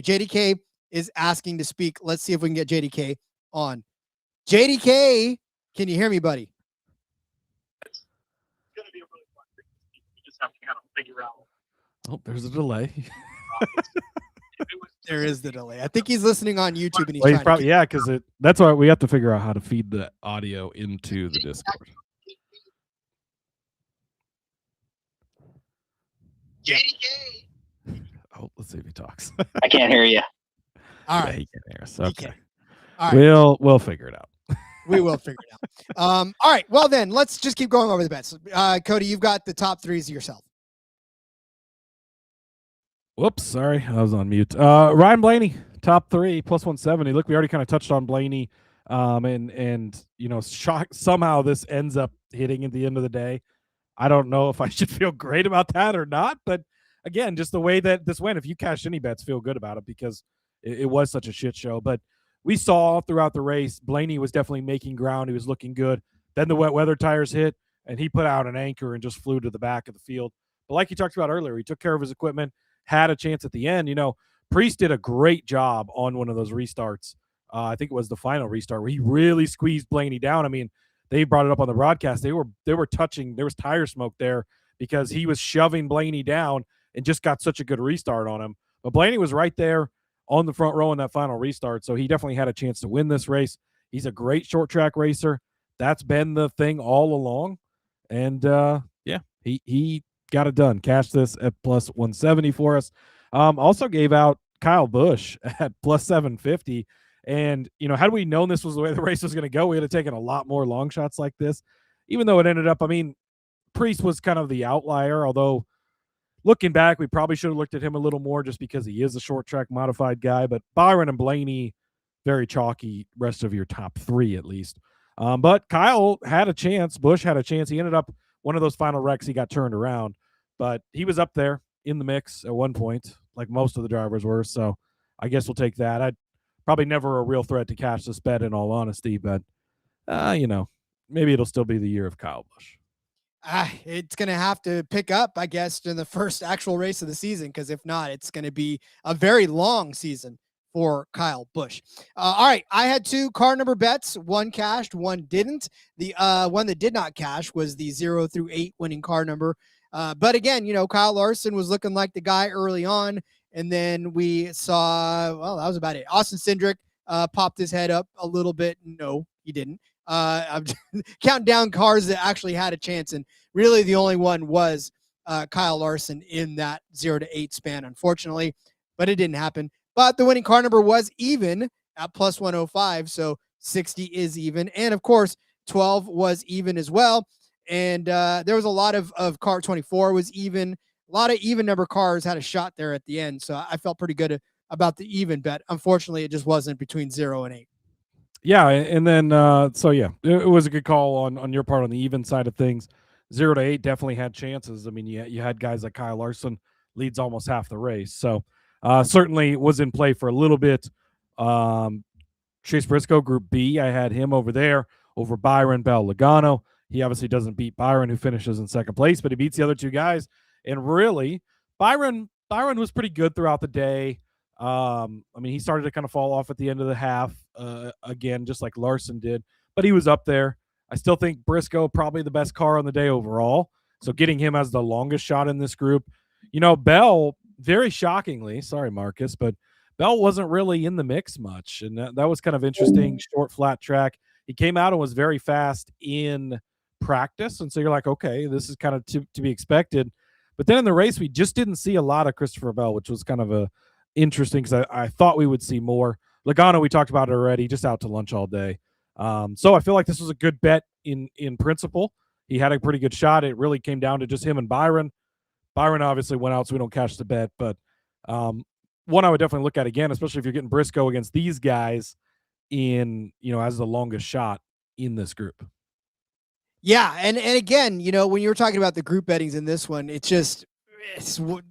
JDK is asking to speak. Let's see if we can get JDK on. JDK, can you hear me, buddy? It's going to be a really fun thing. You just have to kind of figure out. Oh, there's a delay. There is the delay. I think he's listening on YouTube, and he's probably because that's why we have to figure out how to feed the audio into the Discord. JDK. Oh, let's see if he talks. I can't hear you. All right, he can't hear us. Okay, all right. We'll figure it out. We will figure it out. All right. Well, then let's just keep going over the bets. Cody, you've got the top threes yourself. Whoops, sorry, I was on mute. Ryan Blaney, top three, +170. Look, we already kind of touched on Blaney, and somehow this ends up hitting at the end of the day. I don't know if I should feel great about that or not, but again, just the way that this went, if you cash any bets, feel good about it because it was such a shit show. But we saw throughout the race, Blaney was definitely making ground. He was looking good. Then the wet weather tires hit, and he put out an anchor and just flew to the back of the field. But like you talked about earlier, he took care of his equipment, had a chance at the end. Preece did a great job on one of those restarts. I think it was the final restart where he really squeezed Blaney down. I mean, they brought it up on the broadcast. They were touching. There was tire smoke there because he was shoving Blaney down and just got such a good restart on him. But Blaney was right there on the front row in that final restart, so he definitely had a chance to win this race. He's a great short track racer. That's been the thing all along. And, he got it done. Cashed this at +170 for us. Also gave out Kyle Busch at +750. And, had we known this was the way the race was going to go, we would have taken a lot more long shots like this. even though it ended up, I mean, Preece was kind of the outlier, although looking back, we probably should have looked at him a little more just because he is a short track modified guy. But Byron and Blaney, very chalky, rest of your top three at least. But Kyle had a chance. Busch had a chance. He ended up one of those final wrecks. He got turned around, but he was up there in the mix at one point, like most of the drivers were. So I guess we'll take that. I'd probably never a real threat to cash this bet in all honesty, but maybe it'll still be the year of Kyle Busch. It's going to have to pick up, I guess, in the first actual race of the season, because if not, it's going to be a very long season for Kyle Busch. All right, I had two car number bets. One cashed, one didn't. The one that did not cash was the 0 through 8 winning car number. But again, Kyle Larson was looking like the guy early on, and then we saw, well, that was about it. Austin Cindric popped his head up a little bit. No, he didn't. I'm counting down cars that actually had a chance, and really the only one was Kyle Larson in that 0 to 8 span, unfortunately, but it didn't happen. But the winning car number was even at plus 105, so 60 is even, and of course 12 was even as well. And there was a lot of car 24 was even. A lot of even number cars had a shot there at the end, so I felt pretty good about the even bet. Unfortunately, it just wasn't between 0 and 8. Yeah, and then it was a good call on your part on the even side of things. 0 to 8 definitely had chances. I mean, you had guys like Kyle Larson leads almost half the race, so certainly was in play for a little bit. Chase Briscoe, Group B, I had him over there over Byron, Bell, Logano. He obviously doesn't beat Byron, who finishes in second place, but he beats the other two guys. And really, Byron was pretty good throughout the day. I mean, he started to kind of fall off at the end of the half again, just like Larson did, but he was up there. I still think Briscoe probably the best car on the day overall. So getting him as the longest shot in this group, Bell, very shockingly, sorry, Marcus, but Bell wasn't really in the mix much. And that was kind of interesting. Short, flat track. He came out and was very fast in practice. And so you're like, okay, this is kind of to be expected. But then in the race, we just didn't see a lot of Christopher Bell, which was kind of interesting because I thought we would see more. Logano, we talked about it already, just out to lunch all day. So I feel like this was a good bet in principle. He had a pretty good shot. It really came down to just him and Byron. Byron obviously went out, so we don't cash the bet. But one I would definitely look at again, especially if you're getting Briscoe against these guys in, as the longest shot in this group. Yeah, and again, when you were talking about the group bettings in this one, it's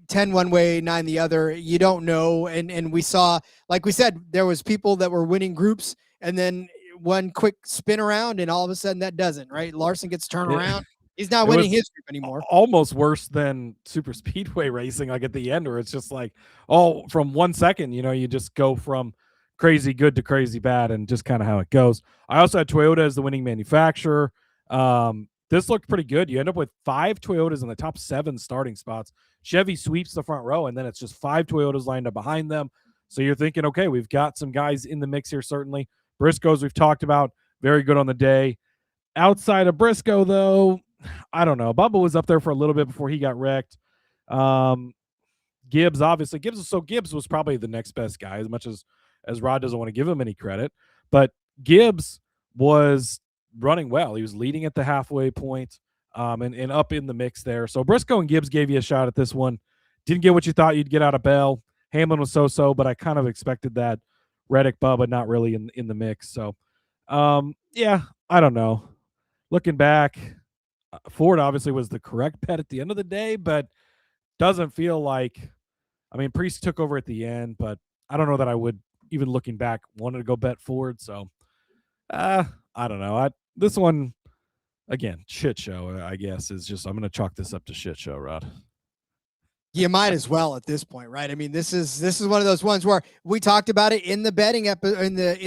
10 one way, 9 the other. You don't know, and we saw, like we said, there was people that were winning groups, and then one quick spin around, and all of a sudden that doesn't, right? Larson gets turned around. He's not winning his group anymore. Almost worse than super speedway racing, like at the end, where it's just like, from 1 second, you just go from crazy good to crazy bad, and just kind of how it goes. I also had Toyota as the winning manufacturer. This looked pretty good. You end up with 5 Toyotas in the top 7 starting spots. Chevy sweeps the front row, and then it's just 5 Toyotas lined up behind them. So you're thinking, okay, we've got some guys in the mix here, certainly. Briscoe's we've talked about, very good on the day. Outside of Briscoe, though, I don't know. Bubba was up there for a little bit before he got wrecked. Gibbs, obviously. Gibbs was probably the next best guy, as much as Rod doesn't want to give him any credit. But Gibbs was running well. He was leading at the halfway point and up in the mix there. So Briscoe and Gibbs gave you a shot at this one. Didn't get what you thought you'd get out of Bell. Hamlin was so-so, but I kind of expected that. Reddick, Bubba, not really in the mix. So, yeah, I don't know. Looking back, Ford obviously was the correct bet at the end of the day, but doesn't feel like, Preece took over at the end, but I don't know that I would, even looking back, wanted to go bet Ford. So, I don't know. This one, again, shit show, I guess, is just, I'm going to chalk this up to shit show, Rod. You might as well at this point, right? This is one of those ones where we talked about it in the betting in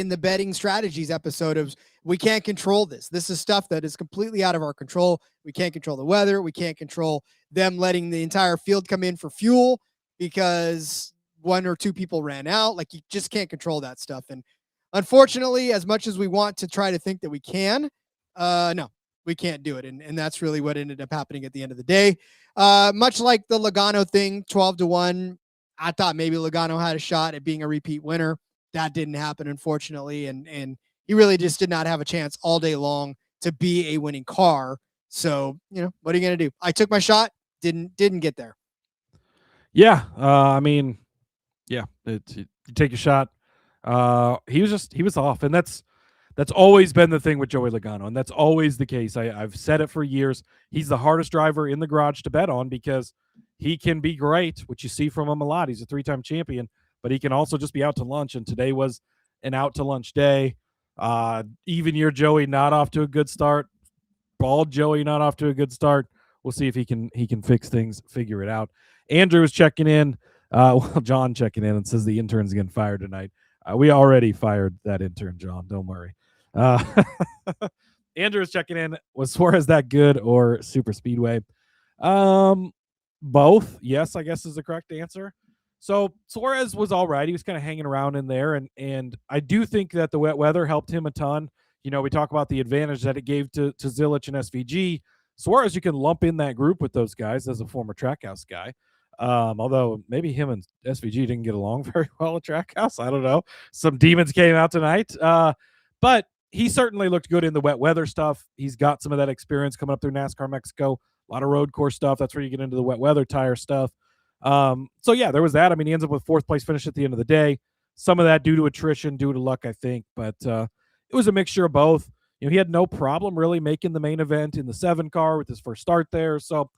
the betting strategies episode of, we can't control this. This is stuff that is completely out of our control. We can't control the weather. We can't control them letting the entire field come in for fuel because 1 or 2 people ran out. Like, you just can't control that stuff. And unfortunately, as much as we want to try to think that we can, no, we can't do it. And that's really what ended up happening at the end of the day. Much like the Logano thing, 12-1, I thought maybe Logano had a shot at being a repeat winner. That didn't happen, unfortunately. And he really just did not have a chance all day long to be a winning car. So, what are you going to do? I took my shot, didn't get there. Yeah. You take a shot. He was off. And that's always been the thing with Joey Logano. And that's always the case. I've said it for years. He's the hardest driver in the garage to bet on because he can be great, which you see from him a lot. He's a 3-time champion, but he can also just be out to lunch. And today was an out to lunch day. Even year Joey not off to a good start. Bald Joey not off to a good start. We'll see if he can fix things, figure it out. Andrew is checking in. John checking in and says the intern's getting fired tonight. We already fired that intern, John. Don't worry. Andrew is checking in. Was Suarez that good or super speedway? Both. Yes, I guess is the correct answer. So Suarez was all right. He was kind of hanging around in there. And I do think that the wet weather helped him a ton. We talk about the advantage that it gave to Zilich and SVG. Suarez, you can lump in that group with those guys as a former Trackhouse guy. Although maybe him and SVG didn't get along very well at Trackhouse. I don't know. Some demons came out tonight. But he certainly looked good in the wet weather stuff. He's got some of that experience coming up through NASCAR Mexico. A lot of road course stuff. That's where you get into the wet weather tire stuff. So yeah, there was that. He ends up with 4th place finish at the end of the day. Some of that due to attrition, due to luck, I think. But it was a mixture of both. He had no problem really making the main event in the 7 car with his first start there. So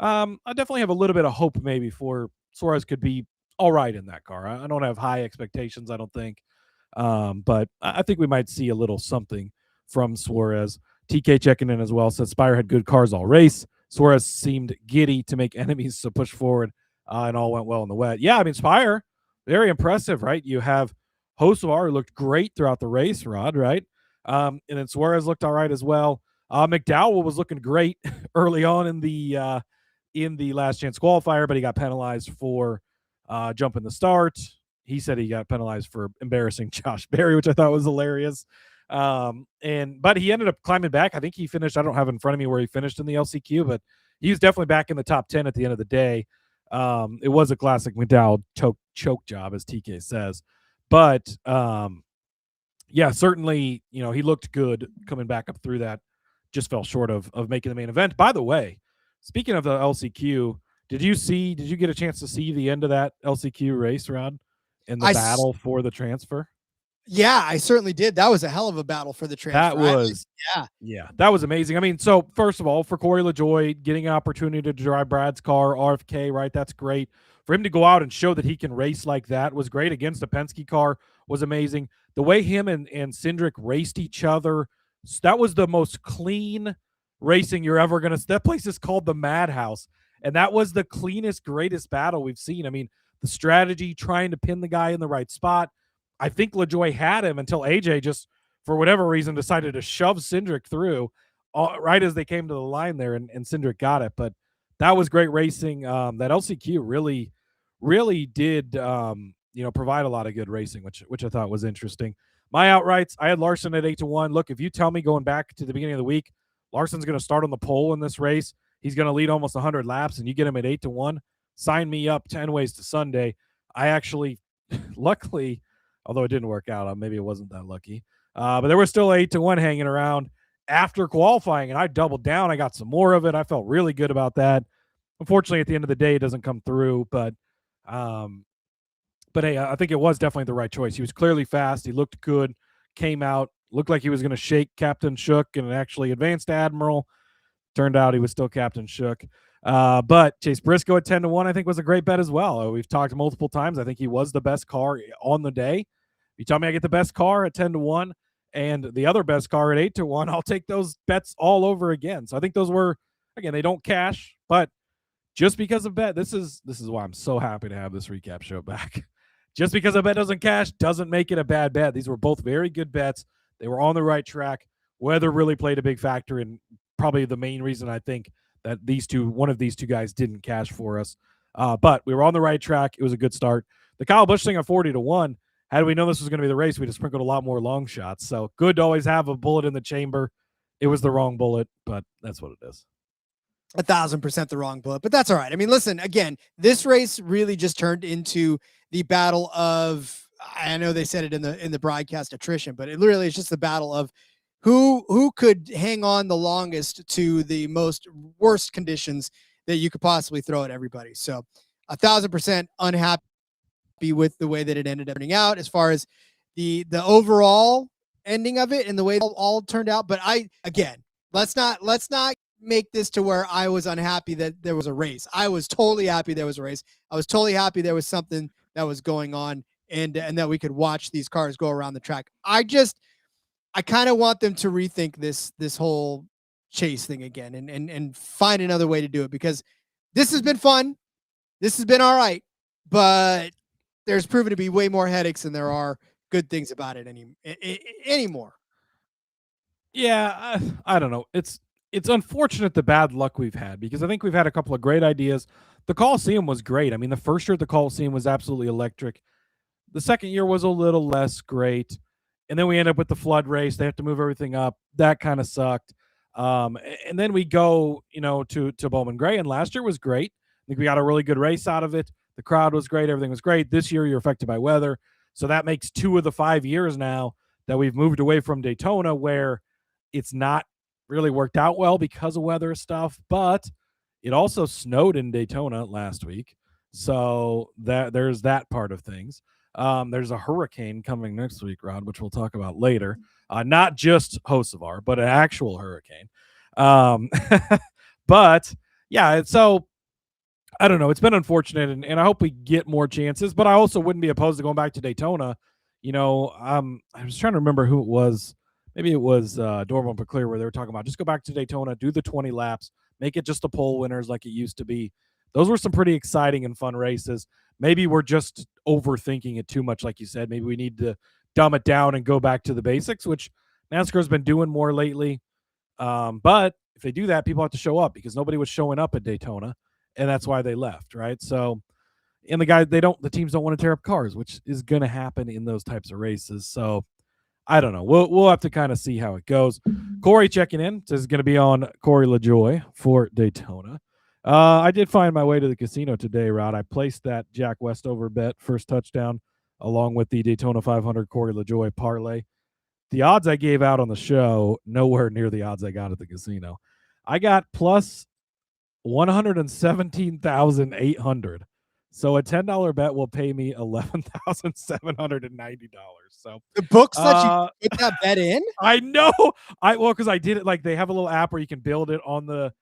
I definitely have a little bit of hope maybe for Suarez could be all right in that car. I don't have high expectations, I don't think. But I think we might see a little something from Suarez. TK checking in as well. Said Spire had good cars all race. Suarez seemed giddy to make enemies to push forward and all went well in the wet. Yeah, Spire, very impressive, right? You have Hocevar, who looked great throughout the race, Rod, right? And then Suarez looked all right as well. McDowell was looking great early on in the last chance qualifier, but he got penalized for jumping the start. He said he got penalized for embarrassing Josh Berry, which I thought was hilarious. But he ended up climbing back. I think he finished, I don't have in front of me where he finished in the LCQ, but he was definitely back in the top 10 at the end of the day. It was a classic McDowell choke job, as TK says. But yeah, certainly, he looked good coming back up through that. Just fell short of making the main event. By the way, speaking of the LCQ, did you get a chance to see the end of that LCQ race, Rod, and the battle for the transfer? Yeah, I certainly did. That was a hell of a battle for the transfer. That was, that was amazing. So first of all, for Corey LaJoie, getting an opportunity to drive Brad's car, RFK, right? That's great. For him to go out and show that he can race like that was great against the Penske car was amazing. The way him and Cindric raced each other, that was the most clean racing you're ever going to. That place is called the Madhouse, and that was the cleanest, greatest battle we've seen. The strategy, trying to pin the guy in the right spot. I think LaJoie had him until AJ just, for whatever reason, decided to shove Cindric through right as they came to the line there, and Cindric got it. But that was great racing. That LCQ really did provide a lot of good racing, which I thought was interesting. My outrights, I had Larson at 8-1. Look, if you tell me going back to the beginning of the week, Larson's going to start on the pole in this race, he's going to lead almost 100 laps, and you get him at 8-1, sign me up 10 ways to Sunday. I actually, luckily, although it didn't work out, maybe it wasn't that lucky, but there was still 8-1 hanging around after qualifying, and I doubled down. I got some more of it. I felt really good about that. Unfortunately, at the end of the day, it doesn't come through, but hey, I think it was definitely the right choice. He was clearly fast. He looked good, came out, looked like he was going to shake Captain Shook and actually advanced Admiral. Turned out he was still Captain Shook. But Chase Briscoe at 10-1, I think, was a great bet as well. We've talked multiple times. I think he was the best car on the day. If you tell me I get the best car at 10-1 and the other best car at 8-1, I'll take those bets all over again. So I think those were, again, they don't cash, but just because of bet, this is why I'm so happy to have this recap show back. Just because a bet doesn't cash doesn't make it a bad bet. These were both very good bets. They were on the right track. Weather really played a big factor in probably the main reason I think that one of these two guys didn't cash for us. But we were on the right track. It was a good start. The Kyle Busch thing on 40-1, had we known this was going to be the race, we'd have sprinkled a lot more long shots. So good to always have a bullet in the chamber. It was the wrong bullet, but that's what it is. 1,000% the wrong bullet, but that's all right. Listen, again, this race really just turned into the battle of, I know they said it in the broadcast, attrition, but it literally is just the battle of who could hang on the longest to the most worst conditions that you could possibly throw at everybody. So 1,000% unhappy with the way that it ended up turning out as far as the overall ending of it and the way it all turned out. But let's not make this to where I was unhappy that there was a race. I was totally happy there was a race. I was totally happy there was something that was going on and that we could watch these cars go around the track. I kind of want them to rethink this whole chase thing again and find another way to do it, because this has been fun. This has been all right, but there's proven to be way more headaches than there are good things about it anymore. Yeah, I don't know. It's unfortunate the bad luck we've had, because I think we've had a couple of great ideas. The Coliseum was great. I mean, the first year at the Coliseum was absolutely electric. The second year was a little less great. And then we end up with the flood race. They have to move everything up. That kind of sucked. And then we go, to Bowman Gray, and last year was great. I think we got a really good race out of it. The crowd was great. Everything was great. This year you're affected by weather. So that makes 2 of the 5 years now that we've moved away from Daytona, where it's not really worked out well because of weather stuff. But it also snowed in Daytona last week. So there's that part of things. There's a hurricane coming next week, Rod, which we'll talk about later. Not just Hocevar, but an actual hurricane. But yeah, so I don't know. It's been unfortunate, and I hope we get more chances, but I also wouldn't be opposed to going back to Daytona. I was trying to remember who it was. Maybe it was Dorval and Clear, where they were talking about just go back to Daytona, do the 20 laps, make it just the pole winners like it used to be. Those were some pretty exciting and fun races. Maybe we're just overthinking it too much, like you said. Maybe we need to dumb it down and go back to the basics, which NASCAR's been doing more lately. But if they do that, people have to show up, because nobody was showing up at Daytona, and that's why they left, right? So, and the teams don't want to tear up cars, which is going to happen in those types of races. So, I don't know. We'll have to kind of see how it goes. Corey checking in says it's going to be on Corey LaJoie for Daytona. I did find my way to the casino today, Rod. I placed that Jack Westover bet, first touchdown, along with the Daytona 500 Corey LaJoie parlay. The odds I gave out on the show, nowhere near the odds I got at the casino. I got plus 117,800. So a $10 bet will pay me $11,790. So the books let you put that bet in? I know. Because I did it, like, they have a little app where you can build it on the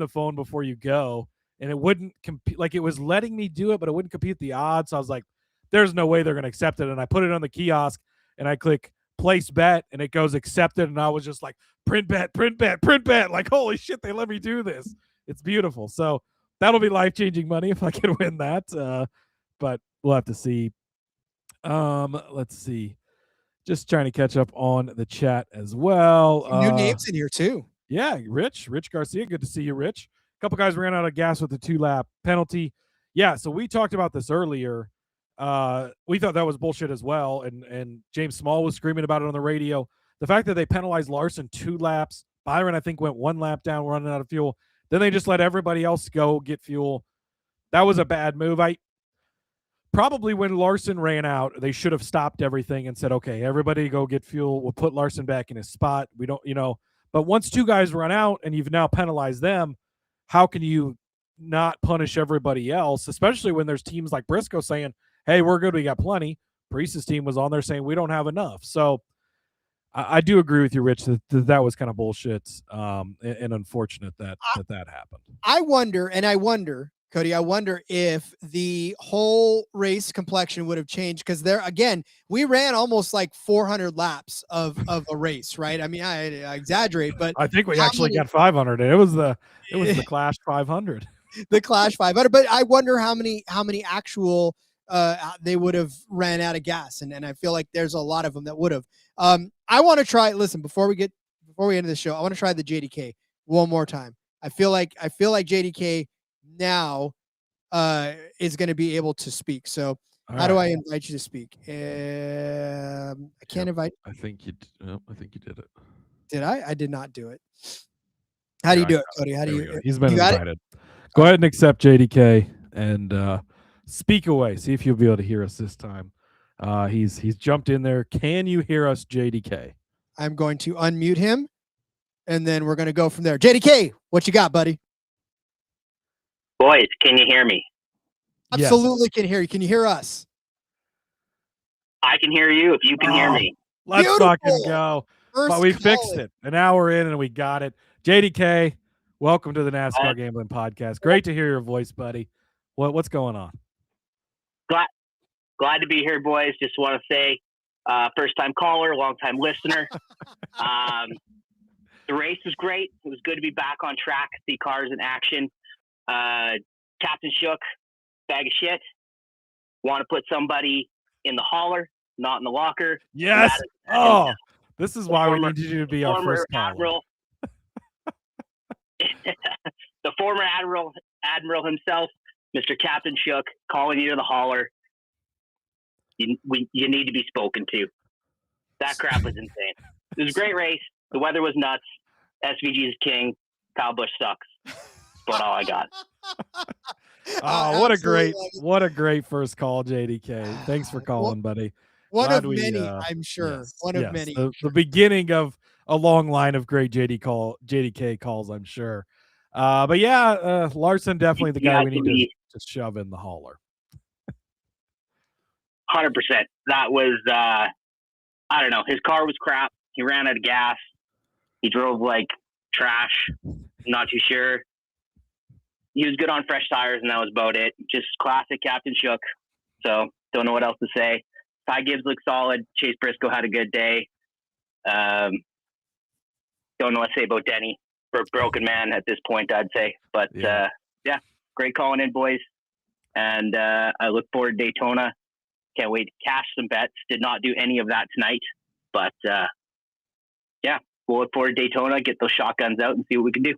phone before you go, and it wouldn't compete. Like, it was letting me do it, but it wouldn't compute the odds. So I was like, there's no way they're going to accept it. And I put it on the kiosk, and I click place bet, and it goes accepted. And I was just like, print bet. Like, holy shit, they let me do this. It's beautiful. So that'll be life-changing money if I can win that. But we'll have to see. Let's see. Just trying to catch up on the chat as well. New names in here too. Yeah, Rich Garcia. Good to see you, Rich. A couple guys ran out of gas with the 2-lap penalty. Yeah, so we talked about this earlier. We thought that was bullshit as well, and James Small was screaming about it on the radio. The fact that they penalized Larson 2 laps, Byron, I think, went 1 lap down, running out of fuel. Then they just let everybody else go get fuel. That was a bad move. Probably when Larson ran out, they should have stopped everything and said, okay, everybody go get fuel. We'll put Larson back in his spot. We don't, but once 2 guys run out and you've now penalized them, how can you not punish everybody else, especially when there's teams like Briscoe saying, hey, we're good, we got plenty. Preece's team was on there saying we don't have enough. So I do agree with you, Rich, that was kind of bullshit and unfortunate that happened. I wonder, Cody, if the whole race complexion would have changed, because we ran almost like 400 laps of a race, right? I mean, I exaggerate, but I think we actually got 500. It was the Clash 500. The Clash 500, but I wonder how many actual they would have ran out of gas, and I feel like there's a lot of them that would have. I want to try. Listen, before we end the show, I want to try the JDK one more time. I feel like JDK now is going to be able to speak. So how do I invite you to speak? I can't invite. I think you did it. Did I? I did not do it. How do you do it, Cody? How do you? He's been invited. Go ahead and accept JDK and speak away. See if you'll be able to hear us this time. He's jumped in there. Can you hear us, JDK? I'm going to unmute him, and then we're going to go from there. JDK, what you got, buddy? Boys, can you hear me? Absolutely can hear you. Can you hear us? I can hear you if you can hear me. Let's Beautiful. fucking go. But we fixed it. An hour in and we got it. JDK, welcome to the NASCAR Gambling Podcast. Great to hear your voice, buddy. What's going on? Glad to be here, boys. Just want to say, first-time caller, long-time listener. The race was great. It was good to be back on track, see cars in action. Captain Shook, bag of shit. Want to put somebody in the hauler, not in the locker. Yes. This is why we need you to be our first caller. The former admiral himself, Mr. Captain Shook, calling you to the hauler. You need to be spoken to. That crap was insane. It was a great race. The weather was nuts. SVG is king. Kyle Busch sucks. That's about all I got. What a great first call, JDK. Thanks for calling, buddy. One of many, I'm sure. Yes, one of many. The beginning of a long line of great JDK calls, I'm sure. But yeah, Larson definitely the guy we need to shove in the hauler. 100%. That was, I don't know. His car was crap. He ran out of gas. He drove like trash. Not too sure. He was good on fresh tires, and that was about it. Just classic Captain Shook. So don't know what else to say. Ty Gibbs looked solid. Chase Briscoe had a good day. Don't know what to say about Denny. Broken man at this point, I'd say. But yeah, great calling in, boys. And I look forward to Daytona. Can't wait to cash some bets. Did not do any of that tonight. But yeah, we'll look forward to Daytona, get those shotguns out and see what we can do.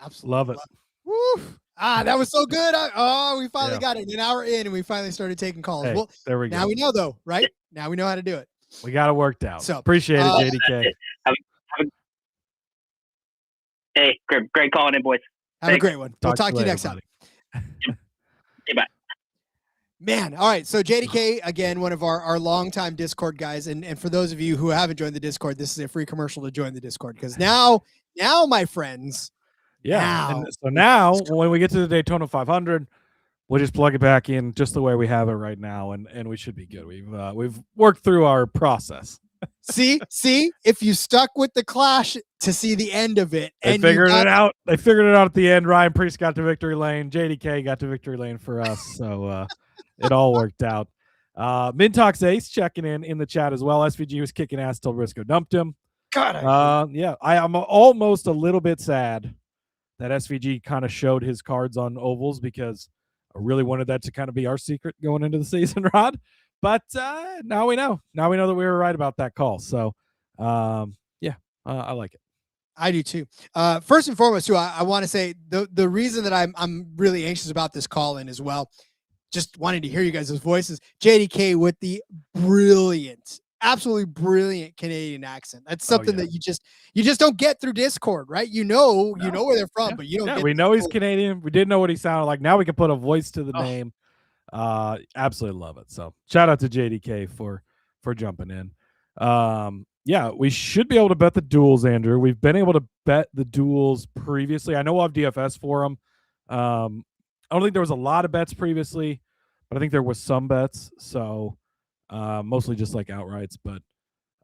Absolutely. Love it. Woo. That was so good. We finally got it. An hour in, and we finally started taking calls. Hey, well, there we go. Now we know, though, right? Now we know how to do it. We got it worked out. So appreciate it, JDK. Hey, great calling in, boys. Have a great one. We'll talk to you next time. Okay, bye. Man, all right. So JDK, again, one of our longtime Discord guys, and for those of you who haven't joined the Discord, this is a free commercial to join the Discord because now, my friends. Yeah. So now, when we get to the Daytona 500, we'll just plug it back in just the way we have it right now, and we should be good. We've worked through our process. See, if you stuck with the Clash to see the end of it, They figured it out. They figured it out at the end. Ryan Preece got to victory lane. JDK got to victory lane for us. So it all worked out. Mintox Ace checking in the chat as well. SVG was kicking ass till Briscoe dumped him. God, yeah, I'm almost a little bit sad that SVG kind of showed his cards on ovals because I really wanted that to kind of be our secret going into the season, Rod. But now we know. Now we know that we were right about that call. So, I like it. I do too. First and foremost, too, I want to say the reason that I'm really anxious about this call in as well, just wanting to hear you guys' voices. JDK with the absolutely brilliant Canadian accent. That's something that you just don't get through Discord, right? You know where they're from, but you don't. Yeah, we know he's Canadian. We didn't know what he sounded like. Now we can put a voice to the name. Absolutely love it. So shout out to JDK for jumping in. Yeah, we should be able to bet the duels, Andrew. We've been able to bet the duels previously. I know we'll have DFS for them. I don't think there was a lot of bets previously, but I think there was some bets. So mostly just like outrights, but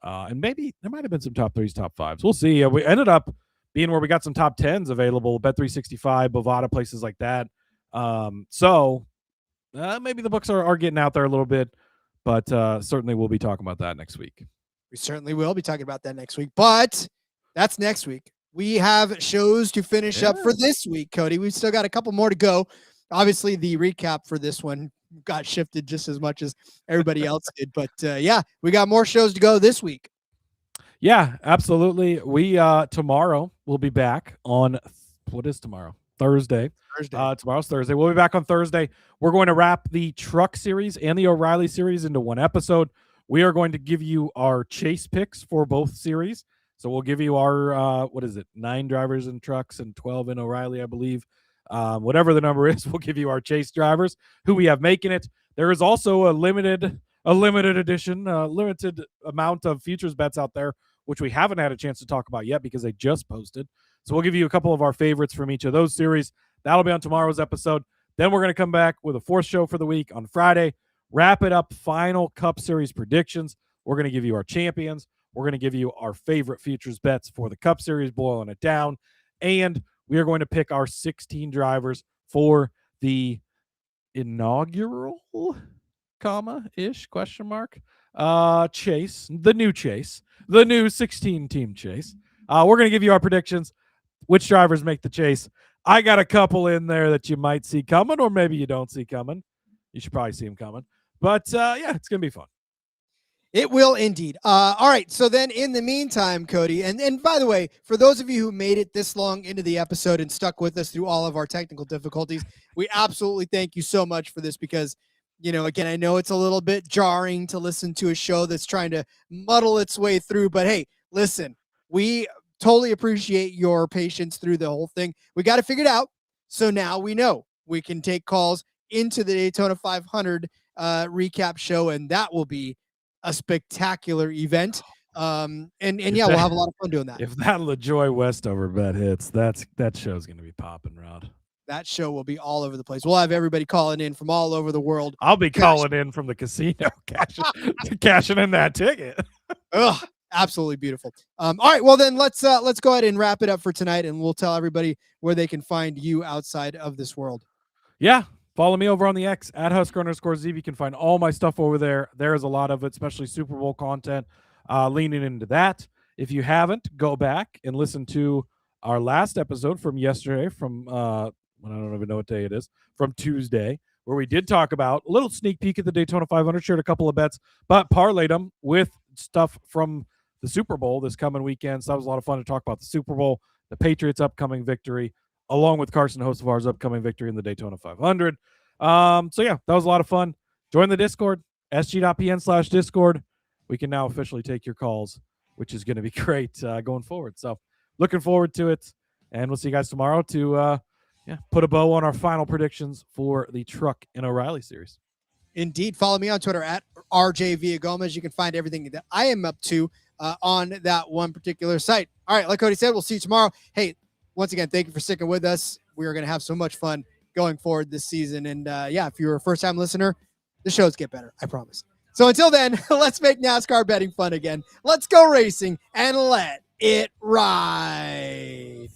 and maybe there might have been some top threes, top fives. We'll see. We ended up being where we got some top tens available, Bet365, Bovada, places like that. So maybe the books are getting out there a little bit, but certainly we'll be talking about that next week. We certainly will be talking about that next week, but that's next week. We have shows to finish up for this week, Cody. We've still got a couple more to go. Obviously, the recap for this one got shifted just as much as everybody else did, but we got more shows to go this week. Yeah, absolutely. We tomorrow we'll be back on what is tomorrow? Thursday. Tomorrow's Thursday. We'll be back on Thursday. We're going to wrap the Truck Series and the O'Reilly Series into one episode. We are going to give you our chase picks for both series. So we'll give you our 9 drivers in trucks and 12 in O'Reilly, I believe. Whatever the number is, we'll give you our chase drivers who we have making it. There is also a limited edition, limited amount of futures bets out there which we haven't had a chance to talk about yet because they just posted. So we'll give you a couple of our favorites from each of those series. That'll be on tomorrow's episode. Then we're going to come back with a fourth show for the week on Friday. Wrap it up, final Cup Series predictions. We're going to give you our champions. We're going to give you our favorite futures bets for the Cup Series, boiling it down. And we are going to pick our 16 drivers for the inaugural, comma-ish, question mark, chase, the new 16-team chase. We're going to give you our predictions, which drivers make the chase. I got a couple in there that you might see coming, or maybe you don't see coming. You should probably see them coming. But, yeah, it's going to be fun. It will indeed. All right. So then in the meantime, Cody, and by the way, for those of you who made it this long into the episode and stuck with us through all of our technical difficulties, we absolutely thank you so much for this because, again, I know it's a little bit jarring to listen to a show that's trying to muddle its way through, but hey, listen, we totally appreciate your patience through the whole thing. We got it figured out. So now we know we can take calls into the Daytona 500 recap show, and that will be a spectacular event. And yeah, we'll have a lot of fun doing that. If that LaJoy Westover bet hits, that show's going to be popping, Rod. That show will be all over the place. We'll have everybody calling in from all over the world. I'll be calling in from the casino, cashing in that ticket. Ugh, absolutely beautiful. All right, well then let's go ahead and wrap it up for tonight, and we'll tell everybody where they can find you outside of this world. Yeah. Follow me over on the X at Husker_Zeeb. You can find all my stuff over there. There is a lot of it, especially Super Bowl content, leaning into that. If you haven't, go back and listen to our last episode from yesterday, from I don't even know what day it is, from Tuesday, where we did talk about a little sneak peek at the Daytona 500, shared a couple of bets, but parlayed them with stuff from the Super Bowl this coming weekend. So that was a lot of fun to talk about the Super Bowl, the Patriots' upcoming victory, along with Carson Hocevar's upcoming victory in the Daytona 500. So yeah, that was a lot of fun. Join the Discord, sg.pn/Discord. We can now officially take your calls, which is going to be great going forward. So looking forward to it. And we'll see you guys tomorrow to put a bow on our final predictions for the Truck and O'Reilly series. Indeed. Follow me on Twitter at RJ Villagomez. You can find everything that I am up to on that one particular site. All right, like Cody said, we'll see you tomorrow. Hey, once again, thank you for sticking with us. We are going to have so much fun going forward this season. And if you're a first-time listener, the shows get better, I promise. So until then, let's make NASCAR betting fun again. Let's go racing and let it ride.